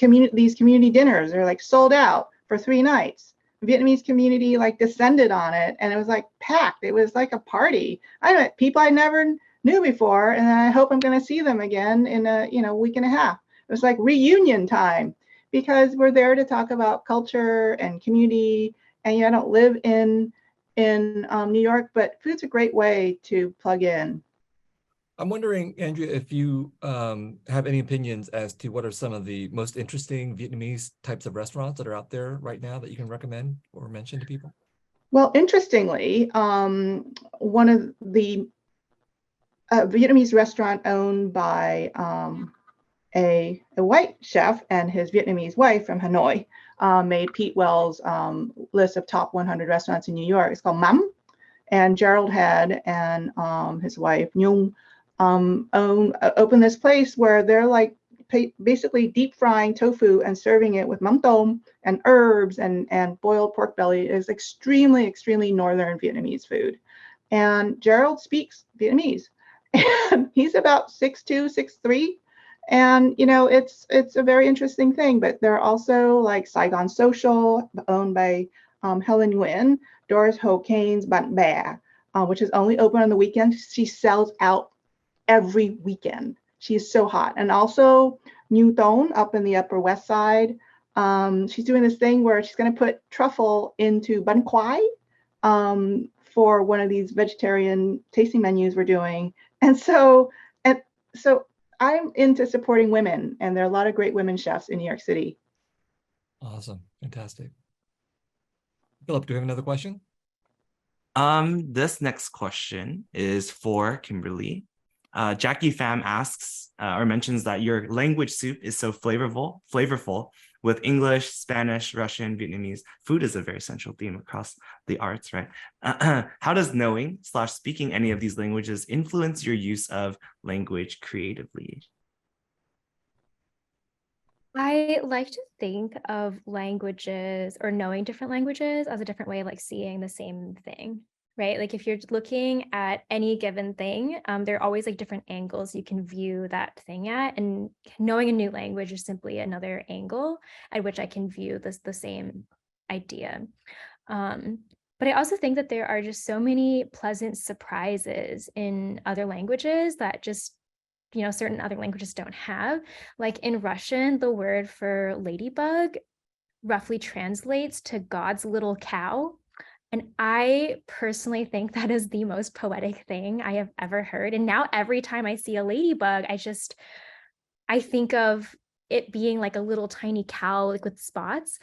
community dinners are like sold out for 3 nights. The Vietnamese community like descended on it, and it was like packed. It was like a party. I met people I never knew before, and I hope I'm going to see them again in a week and a half. It was like reunion time because we're there to talk about culture and community. And I don't live in New York, but food's a great way to plug in. I'm wondering, Andrea, if you have any opinions as to what are some of the most interesting Vietnamese types of restaurants that are out there right now that you can recommend or mention to people? Well, interestingly, one of the Vietnamese restaurant owned by a white chef and his Vietnamese wife from Hanoi made Pete Wells' list of top 100 restaurants in New York. It's called Mắm. And Gerald Head and his wife Nhung opened this place where they're like basically deep frying tofu and serving it with mắm tôm and herbs and boiled pork belly. Is extremely, extremely northern Vietnamese food. And Gerald speaks Vietnamese. And he's about 6'2", 6'3". And you know, it's a very interesting thing. But there are also like Saigon Social, owned by Helen Nguyen, Doris Ho Kane's Bạn Bè, which is only open on the weekends. She sells out every weekend. She is so hot. And also New Tone up in the Upper West Side. She's doing this thing where she's going to put truffle into bun quai for one of these vegetarian tasting menus we're doing. And so I'm into supporting women, and there are a lot of great women chefs in New York City. Awesome. Fantastic. Philip, do we have another question? This next question is for Kimberly. Jackie Pham asks or mentions that your language soup is so flavorful with English, Spanish, Russian, Vietnamese. Food is a very central theme across the arts, right? How does knowing / speaking any of these languages influence your use of language creatively? I like to think of languages or knowing different languages as a different way of like seeing the same thing, right? Like if you're looking at any given thing, there are always like different angles you can view that thing at, and knowing a new language is simply another angle at which I can view the same idea. But I also think that there are just so many pleasant surprises in other languages that just certain other languages don't have. Like in Russian, the word for ladybug roughly translates to God's little cow. And I personally think that is the most poetic thing I have ever heard. And now every time I see a ladybug, I think of it being like a little tiny cow, like with spots.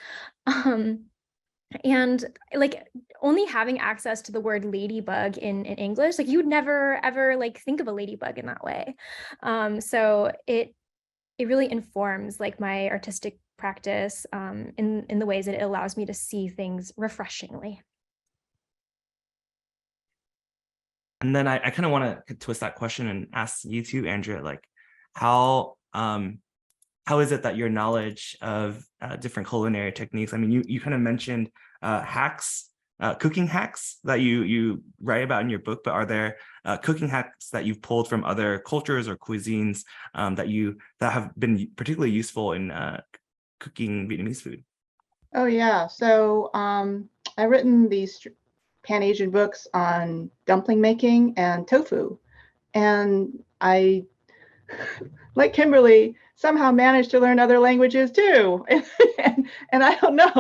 And like only having access to the word ladybug in English, like you would never ever like think of a ladybug in that way. So it really informs like my artistic practice in the ways that it allows me to see things refreshingly. And then I kind of want to twist that question and ask you too, Andrea, like how how is it that your knowledge of different culinary techniques, I mean, you kind of mentioned hacks, cooking hacks that you write about in your book, but are there cooking hacks that you've pulled from other cultures or cuisines that have been particularly useful in cooking Vietnamese food? Oh yeah. So I've written these Pan-Asian books on dumpling making and tofu. And I, like Kimberly, somehow managed to learn other languages too. And I don't know,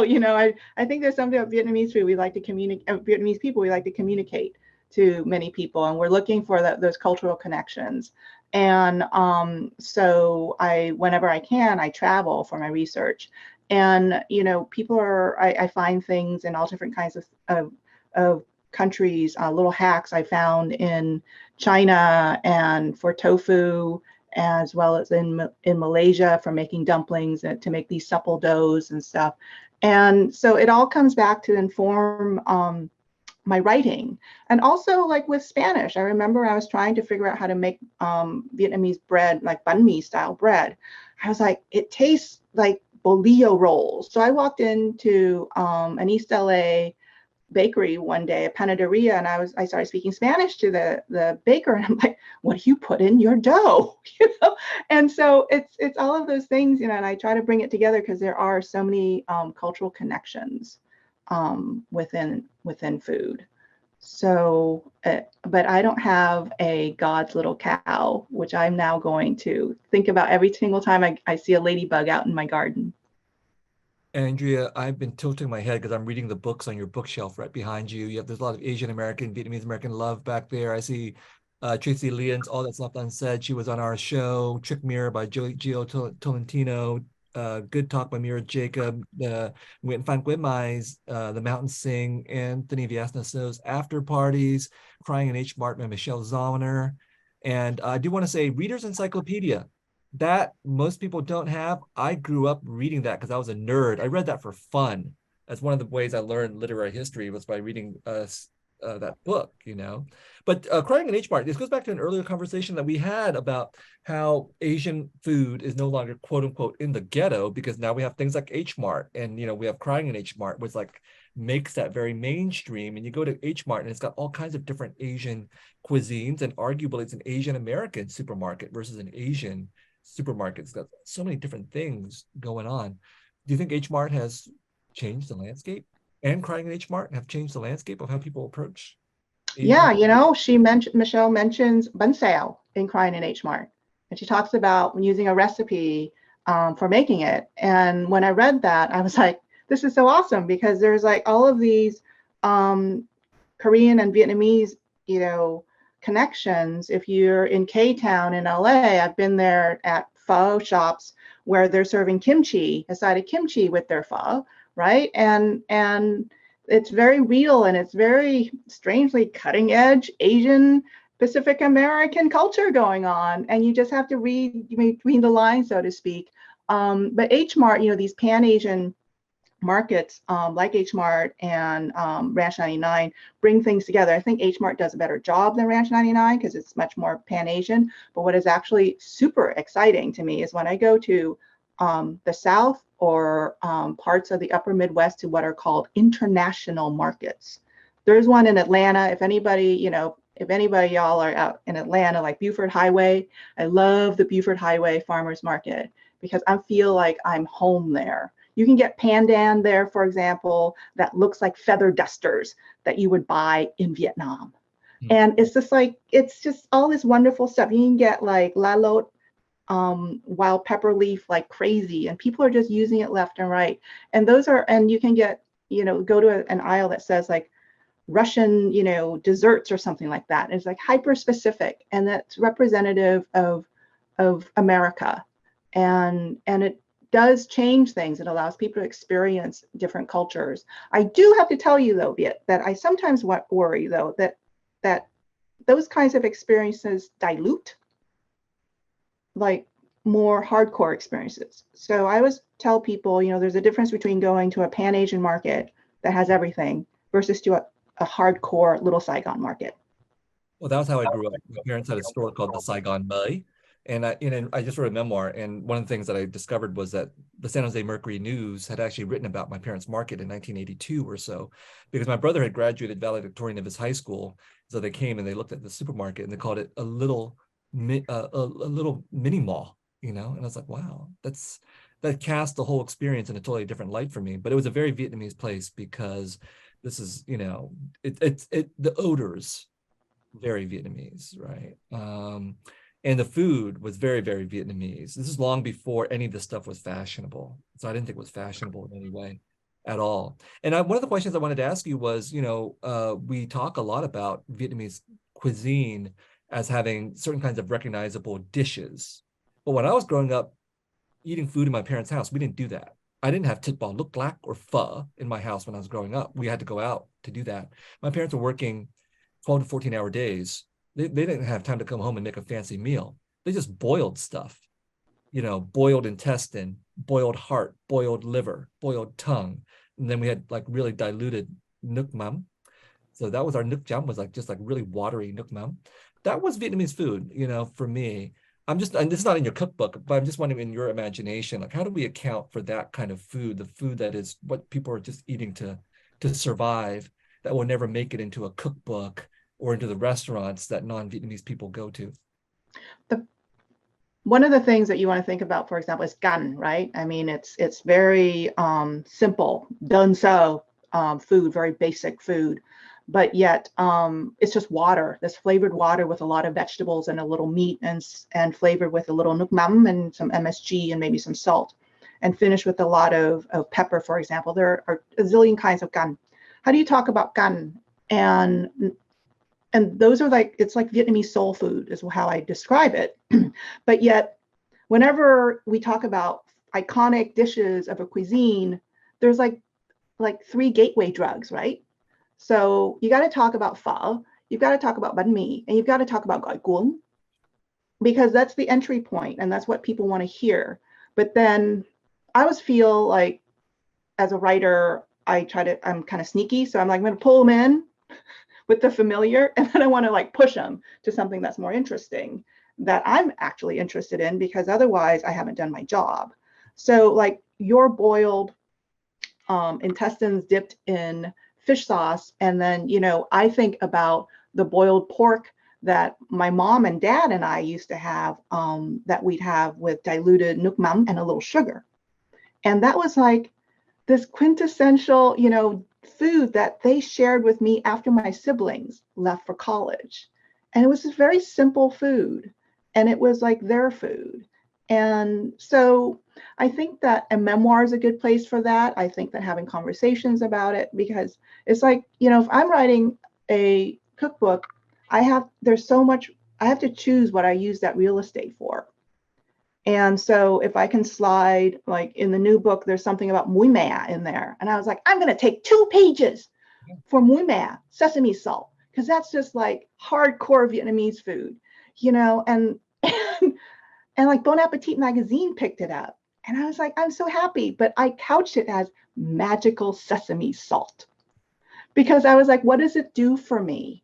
I think there's something about Vietnamese food. We like to communicate, Vietnamese people, we like to communicate to many people, and we're looking for those cultural connections. And so whenever I can, I travel for my research. And, people I find things in all different kinds of countries, little hacks I found in China and for tofu, as well as in Malaysia for making dumplings and to make these supple doughs and stuff. And so it all comes back to inform my writing. And also, like with Spanish, I remember I was trying to figure out how to make Vietnamese bread, like banh mi style bread. I was like, it tastes like bolillo rolls. So I walked into an East LA bakery one day, a panaderia, and I started speaking Spanish to the baker, and I'm like, what do you put in your dough? And so it's all of those things, and I try to bring it together because there are so many cultural connections within food. So, but I don't have a God's little cow, which I'm now going to think about every single time I see a ladybug out in my garden. Andrea, I've been tilting my head because I'm reading the books on your bookshelf right behind you. There's a lot of Asian American, Vietnamese-American love back there. I see Tracy Lian's All That's Left Unsaid. She was on our show. Trick Mirror by Gio Tolentino. Good Talk by Mira Jacob. Nguyen Phan Quế Mai's The Mountains Sing. Anthony Viasna Snow's After Parties. Crying in H. Mart by Michelle Zauner. And I do want to say Reader's Encyclopedia. That most people don't have. I grew up reading that because I was a nerd. I read that for fun. That's one of the ways I learned literary history was by reading that book, But Crying in H Mart, this goes back to an earlier conversation that we had about how Asian food is no longer quote unquote in the ghetto because now we have things like H Mart and we have Crying in H Mart, which like makes that very mainstream. And you go to H Mart and it's got all kinds of different Asian cuisines, and arguably it's an Asian American supermarket versus an Asian supermarkets. Got so many different things going on. Do you think H Mart has changed the landscape, and Crying in H Mart have changed the landscape of how people approach Asian? Yeah, Michelle mentions bun sao in Crying in H Mart, and she talks about using a recipe for making it. And when I read that, I was like, this is so awesome because there's like all of these Korean and Vietnamese, connections. If you're in K-Town in LA, I've been there at pho shops where they're serving kimchi, a side of kimchi with their pho, right? And it's very real, and it's very strangely cutting edge Asian Pacific American culture going on. And you just have to read between the lines, so to speak. But H Mart, these Pan-Asian markets like H Mart and Ranch 99 bring things together. I think H Mart does a better job than Ranch 99 because it's much more Pan-Asian. But what is actually super exciting to me is when I go to the South or parts of the upper Midwest to what are called international markets. There's one in Atlanta. If anybody y'all are out in Atlanta, like Buford Highway, I love the Buford Highway Farmers Market because I feel like I'm home there. You can get pandan there, for example, that looks like feather dusters that you would buy in Vietnam. And it's just all this wonderful stuff. You can get like la lot, wild pepper leaf like crazy, and people are just using it left and right. And you can get, go to an aisle that says like Russian, desserts or something like that. And it's like hyper specific, and that's representative of America. And it does change things. It allows people to experience different cultures. I do have to tell you though, Viet, that I sometimes worry though that those kinds of experiences dilute like more hardcore experiences. So I always tell people, there's a difference between going to a Pan-Asian market that has everything versus to a hardcore Little Saigon market. Well, that was how I grew up. My parents had a store called the Saigon Mui, And I just wrote a memoir, and one of the things that I discovered was that the San Jose Mercury News had actually written about my parents' market in 1982 or so, because my brother had graduated valedictorian of his high school. So they came and they looked at the supermarket and they called it a little mini mall, And I was like, wow, that cast the whole experience in a totally different light for me. But it was a very Vietnamese place because this is, the odors, very Vietnamese, right? And the food was very, very Vietnamese. This is long before any of this stuff was fashionable. So I didn't think it was fashionable in any way at all. And one of the questions I wanted to ask you was, we talk a lot about Vietnamese cuisine as having certain kinds of recognizable dishes. But when I was growing up eating food in my parents' house, we didn't do that. I didn't have thịt bò lục lạc or pho in my house when I was growing up. We had to go out to do that. My parents were working 12 to 14-hour days. They didn't have time to come home and make a fancy meal. They just boiled stuff, boiled intestine, boiled heart, boiled liver, boiled tongue. And then we had like really diluted nước mắm. So that was our nước chấm, was just like really watery nước mắm. That was Vietnamese food, for me. And this is not in your cookbook, but I'm just wondering, in your imagination, like, how do we account for that kind of food, the food that is what people are just eating to survive, that will never make it into a cookbook or into the restaurants that non-Vietnamese people go to? One of the things that you want to think about, for example, is gan, right? I mean, it's very simple, done so food, very basic food, but yet it's just water, this flavored water with a lot of vegetables and a little meat, and flavored with a little nước mắm and some MSG and maybe some salt, and finished with a lot of pepper, for example. There are a zillion kinds of gan. How do you talk about gan? And those are it's like Vietnamese soul food is how I describe it. But yet, whenever we talk about iconic dishes of a cuisine, there's like 3 gateway drugs, right? So you got to talk about pho, you've got to talk about bánh mì, and you've got to talk about gỏi cuốn, because that's the entry point and that's what people want to hear. But then I always feel like, as a writer, I'm kind of sneaky. So I'm like, I'm going to pull them in with the familiar, and then I want to push them to something that's more interesting, that I'm actually interested in, because otherwise I haven't done my job. So your boiled intestines dipped in fish sauce, and then I think about the boiled pork that my mom and dad and I used to have, that we'd have with diluted nước mắm and a little sugar, and that was this quintessential food that they shared with me after my siblings left for college. And it was this very simple food, and it was their food. And so I think that a memoir is a good place for that. I think that having conversations about it, because it's if I'm writing a cookbook, I have to choose what I use that real estate for. And so if I can slide, in the new book, there's something about mui mè in there. And I was like, I'm going to take 2 pages for mui mè, sesame salt, because that's just hardcore Vietnamese food, and Bon Appetit magazine picked it up. And I was like, I'm so happy. But I couched it as magical sesame salt, because I was like, what does it do for me?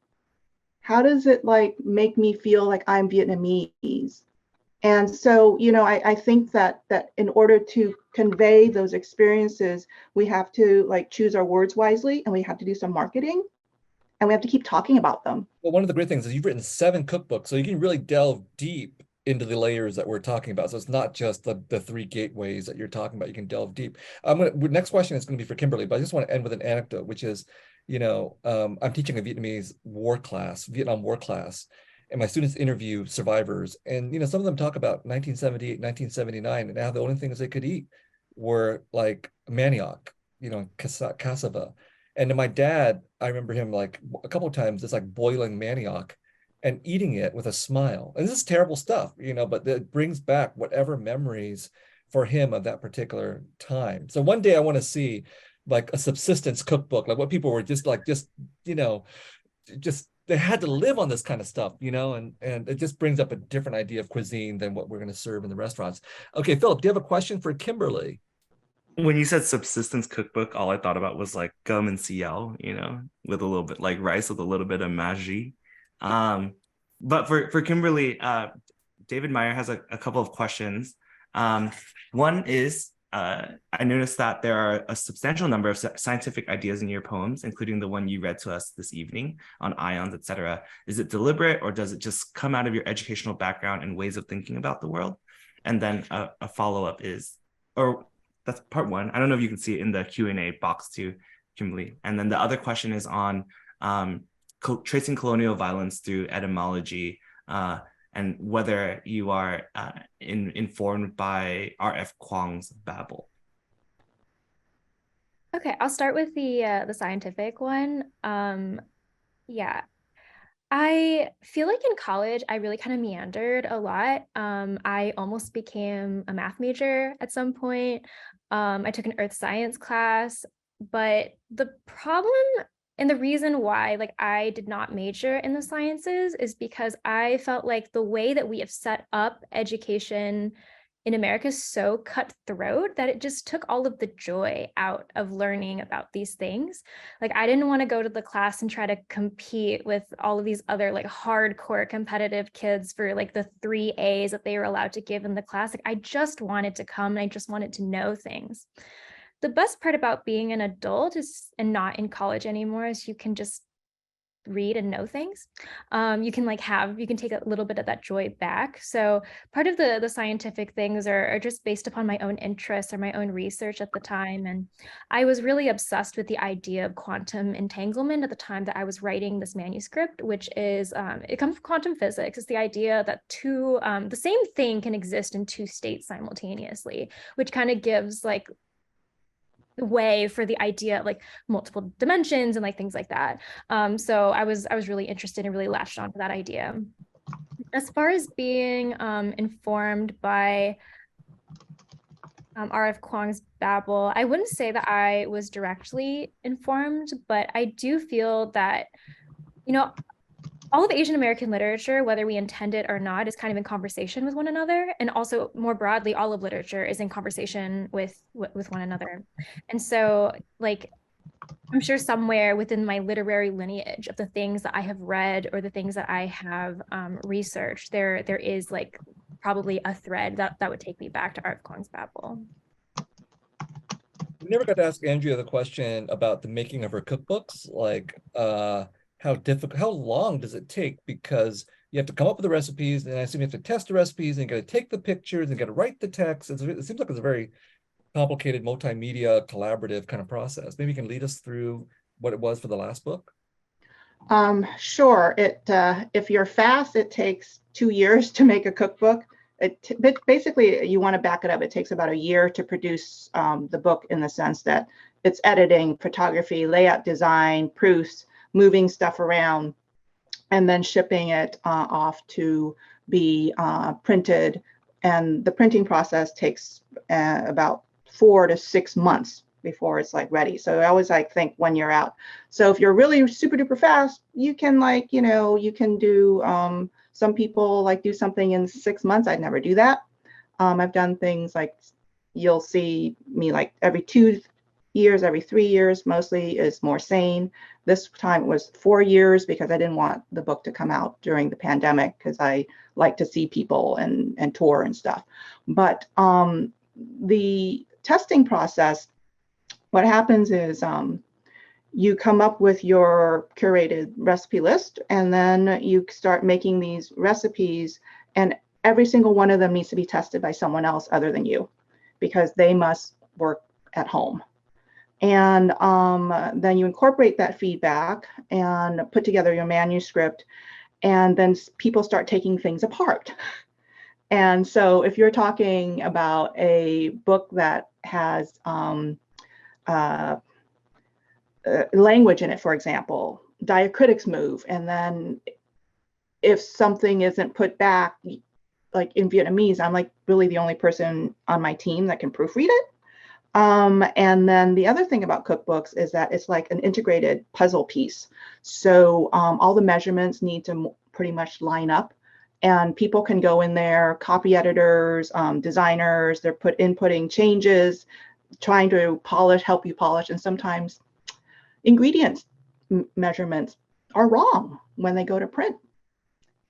How does it make me feel like I'm Vietnamese? And so, I think that in order to convey those experiences, we have to choose our words wisely, and we have to do some marketing, and we have to keep talking about them. Well, one of the great things is you've written 7 cookbooks, so you can really delve deep into the layers that we're talking about. So it's not just the 3 gateways that you're talking about. You can delve deep. Next question is going to be for Kimberly, but I just want to end with an anecdote, which is, I'm teaching a Vietnam war class. And my students interview survivors, and some of them talk about 1978, 1979, and how the only things they could eat were manioc, cassava. And then my dad, I remember him a couple of times just boiling manioc and eating it with a smile. And this is terrible stuff, but it brings back whatever memories for him of that particular time. So one day I want to see a subsistence cookbook, what people were just they had to live on this kind of stuff, and it just brings up a different idea of cuisine than what we're going to serve in the restaurants. Okay, Philip, do you have a question for Kimberly? When you said subsistence cookbook, all I thought about was gum and CL, with a little bit rice with a little bit of magi. But for Kimberly, David Meyer has a couple of questions. One is, I noticed that there are a substantial number of scientific ideas in your poems, including the one you read to us this evening on ions, etc. Is it deliberate, or does it just come out of your educational background and ways of thinking about the world? And then a follow-up is, or that's part one. I don't know if you can see it in the Q&A box too, Kimberly. And then the other question is on tracing colonial violence through etymology, and whether you are informed by R.F. Kuang's Babel. Okay, I'll start with the scientific one. Yeah, I feel like in college, I really kind of meandered a lot. I almost became a math major at some point. I took an earth science class, but the problem and the reason why like I did not major in the sciences is because I felt like the way that we have set up education in America is so cutthroat that it just took all of the joy out of learning about these things. Like I didn't want to go to the class and try to compete with all of these other like hardcore competitive kids for like the 3 A's that they were allowed to give in the class. Like I just wanted to come and I just wanted to know things. The best part about being an adult is and not in college anymore is you can just read and know things. You can take a little bit of that joy back. So part of the scientific things are just based upon my own interests or my own research at the time. And I was really obsessed with the idea of quantum entanglement at the time that I was writing this manuscript, which is, it comes from quantum physics. It's the idea that the same thing can exist in two states simultaneously, which kind of gives like way for the idea of like multiple dimensions and like things like that. So I was really interested and really latched onto that idea. As far as being informed by R.F. Kuang's Babel, I wouldn't say that I was directly informed, but I do feel that, you know, all of Asian American literature, whether we intend it or not, is kind of in conversation with one another. And also more broadly, all of literature is in conversation with one another. And so like, I'm sure somewhere within my literary lineage of the things that I have read or the things that I have researched, there is like probably a thread that would take me back to R.F. Kuang's Babel. We never got to ask Andrea the question about the making of her cookbooks, like how long does it take? Because you have to come up with the recipes, and I assume you have to test the recipes, and you got to take the pictures, and you got to write the text. It seems like it's a very complicated multimedia collaborative kind of process. Maybe you can lead us through what it was for the last book. Sure. If you're fast, it takes 2 years to make a cookbook. But basically, you want to back it up. It takes about a year to produce the book, in the sense that it's editing, photography, layout design, proofs, moving stuff around, and then shipping it off to be printed. And the printing process takes about 4 to 6 months before it's like ready. So I always like think 1 year out. So if you're really super duper fast, you can you can do, some people like do something in 6 months. I'd never do that. I've done things like, you'll see me like every 2 years, every 3 years, mostly is more sane. This time it was 4 years because I didn't want the book to come out during the pandemic, because I like to see people and tour and stuff. But the testing process, what happens is you come up with your curated recipe list, and then you start making these recipes, and every single one of them needs to be tested by someone else other than you, because they must work at home. And then you incorporate that feedback and put together your manuscript, and then people start taking things apart. And so if you're talking about a book that has language in it, for example, diacritics move, and then if something isn't put back, like in Vietnamese, I'm like really the only person on my team that can proofread it. And then the other thing about cookbooks is that it's like an integrated puzzle piece. So all the measurements need to pretty much line up, and people can go in there, copy editors, designers, they're inputting changes, trying to help you polish. And sometimes ingredients measurements are wrong when they go to print.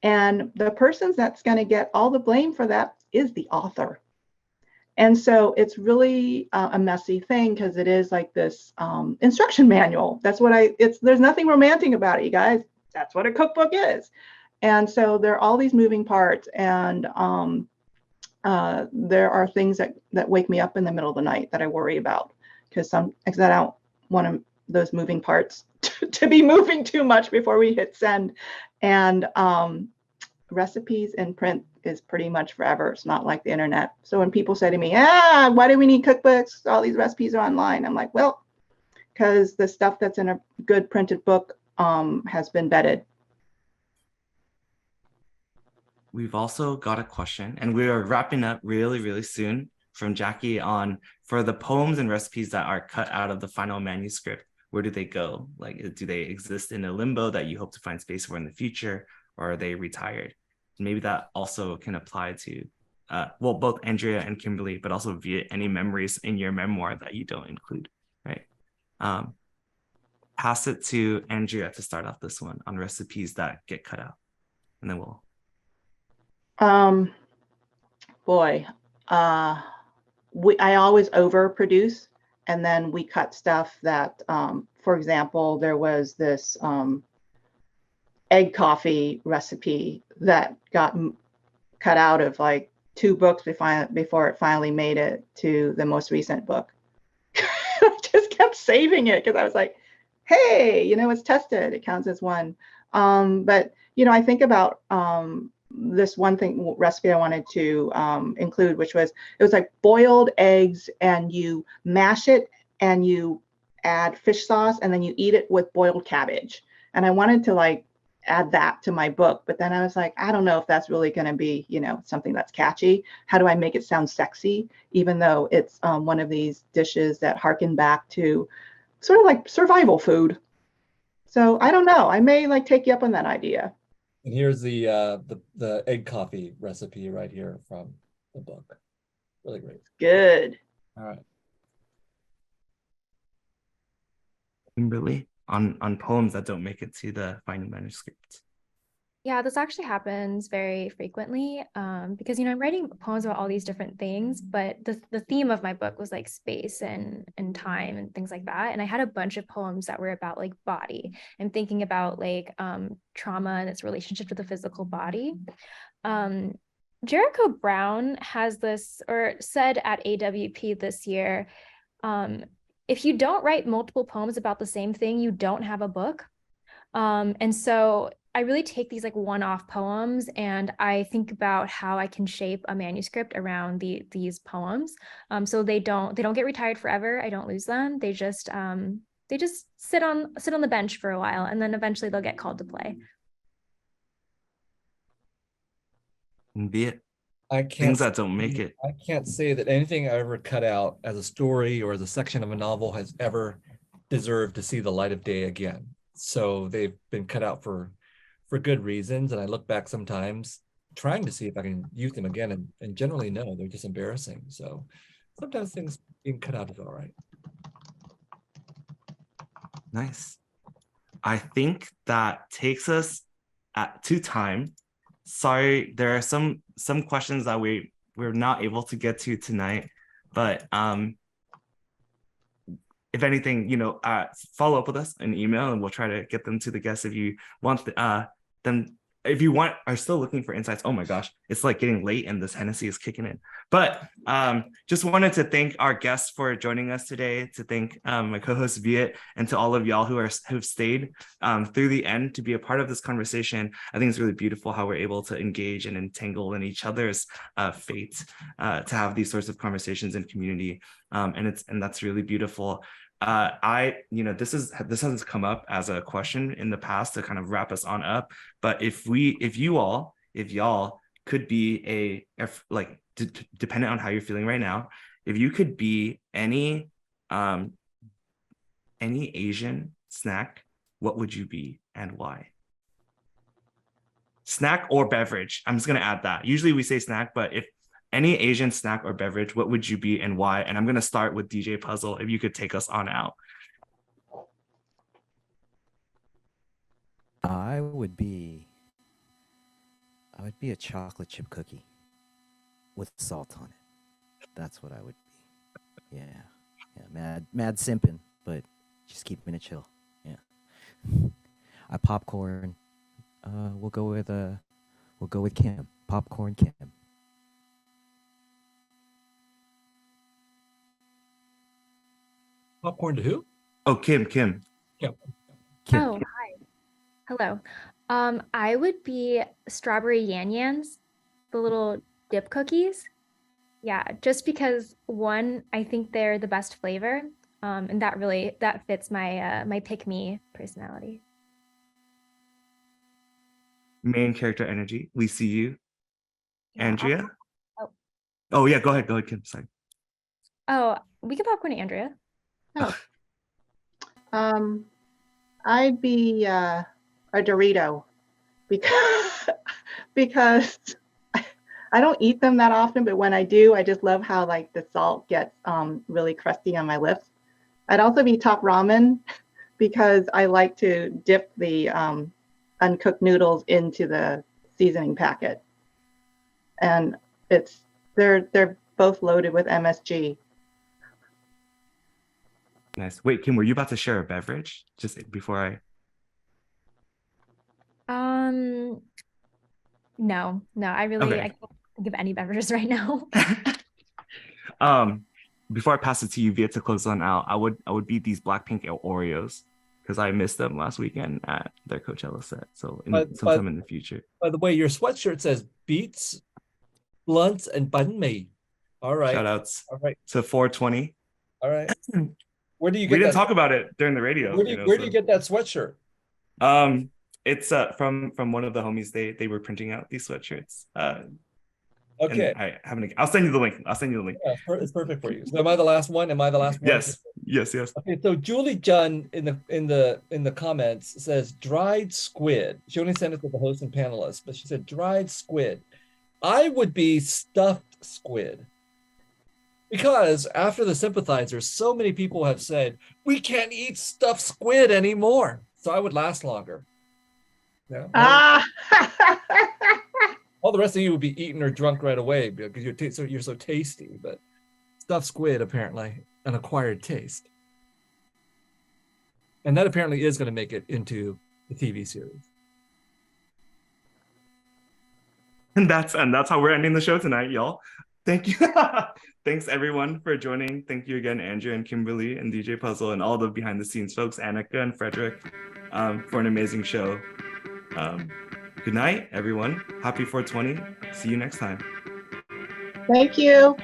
And the person that's going to get all the blame for that is the author. And so it's really a messy thing because it is like this instruction manual. That's what there's nothing romantic about it, you guys. That's what a cookbook is. And so there are all these moving parts, and there are things that wake me up in the middle of the night that I worry about because I don't want those moving parts to be moving too much before we hit send. And recipes in print is pretty much forever. It's not like the internet. So when people say to me, why do we need cookbooks? All these recipes are online. I'm like, well, because the stuff that's in a good printed book has been vetted. We've also got a question, and we are wrapping up really, really soon, from Jackie on, for the poems and recipes that are cut out of the final manuscript, where do they go? Like, do they exist in a limbo that you hope to find space for in the future, or are they retired? Maybe that also can apply to, well, both Andrea and Kimberly, but also Viet, any memories in your memoir that you don't include, right? Pass it to Andrea to start off this one on recipes that get cut out, and then we'll. Boy, I always overproduce, and then we cut stuff that, for example, there was this egg coffee recipe that got cut out of like 2 books before it finally made it to the most recent book. I just kept saving it because I was like, hey, it's tested, it counts as one. But I think about this one recipe I wanted to include, which was, it was like boiled eggs, and you mash it and you add fish sauce, and then you eat it with boiled cabbage. And I wanted to like add that to my book, but then I was like, I don't know if that's really going to be, something that's catchy. How do I make it sound sexy, even though it's one of these dishes that harken back to sort of like survival food? So I don't know. I may like take you up on that idea. And here's the egg coffee recipe right here from the book. Really great. Good. All right. Kimberly, on poems that don't make it to the final manuscript. Yeah, this actually happens very frequently because, I'm writing poems about all these different things, but the theme of my book was like space and time and things like that. And I had a bunch of poems that were about like body and thinking about like trauma and its relationship to the physical body. Jericho Brown has this, or said at AWP this year, if you don't write multiple poems about the same thing, you don't have a book. And so I really take these like one-off poems, and I think about how I can shape a manuscript around these poems. So they don't get retired forever. I don't lose them. They just sit on the bench for a while, and then eventually they'll get called to play. Viet, I can't things that don't make it. I can't say that anything I ever cut out as a story or as a section of a novel has ever deserved to see the light of day again. So they've been cut out for good reasons. And I look back sometimes trying to see if I can use them again. And generally, no, they're just embarrassing. So sometimes things being cut out is all right. Nice. I think that takes us to time. Sorry, there are some questions that we're not able to get to tonight, but if anything, follow up with us in email, and we'll try to get them to the guests if you want them. If you are still looking for insights. Oh my gosh, it's like getting late and this Hennessy is kicking in. But just wanted to thank our guests for joining us today, to thank my co-host Viet, and to all of y'all who've stayed through the end to be a part of this conversation. I think it's really beautiful how we're able to engage and entangle in each other's fate, to have these sorts of conversations in community, and that's really beautiful. This hasn't come up as a question in the past to kind of wrap us on up, but if y'all could be dependent on how you're feeling right now, if you could be any Asian snack, what would you be and why? Snack or beverage. I'm just going to add that. Usually we say snack, but if any Asian snack or beverage, what would you be and why? And I'm going to start with DJ Puzzle, if you could take us on out. I would be I would be a chocolate chip cookie with salt on it. That's what I would be. Yeah, mad simping, but just keeping it chill. Yeah. I popcorn. We'll go with Kim. Popcorn Kim. Popcorn to who? Oh, Kim. Yeah. Kim. Oh, hi. Hello. I would be strawberry yan yans, the little dip cookies. Yeah, just because one, I think they're the best flavor, and that fits my my pick me personality. Main character energy. We see you. Yeah, Andrea? oh. Oh, yeah, go ahead, Kim. Sorry. Oh, we can popcorn Andrea. I'd be a Dorito because I don't eat them that often, but when I do, I just love how like the salt gets really crusty on my lips. I'd also be top ramen because I like to dip the uncooked noodles into the seasoning packet, and they're both loaded with MSG. Nice. Wait, Kim, were you about to share a beverage just before I? No, I Okay. can't think of any beverages right now. Before I pass it to you, Viet, to close on out, I would beat these Blackpink Oreos because I missed them last weekend at their Coachella set. So sometime in the future. By the way, your sweatshirt says beets, blunts, and banh mi. All right. Shout outs All right. to 420. All right. Where do you We get didn't that? talk about it during the radio. Where do you get that sweatshirt? It's from one of the homies. They were printing out these sweatshirts. Okay. I'll send you the link. Yeah, it's perfect for you. So am I the last one? Am I the last one? Yes. Okay, so Julie Jun in the comments says dried squid. She only sent it to the host and panelists, but she said dried squid. I would be stuffed squid. Because after the sympathizers, so many people have said, we can't eat stuffed squid anymore. So I would last longer. Yeah. All the rest of you would be eaten or drunk right away because you're so tasty. But stuffed squid, apparently, an acquired taste. And that apparently is going to make it into the TV series. And that's how we're ending the show tonight, y'all. Thank you. Thanks everyone for joining. Thank you again, Andrea and Kimberly and DJ Puzzle and all the behind the scenes folks, Annika and Frederick, for an amazing show. Good night, everyone. Happy 420. See you next time. Thank you.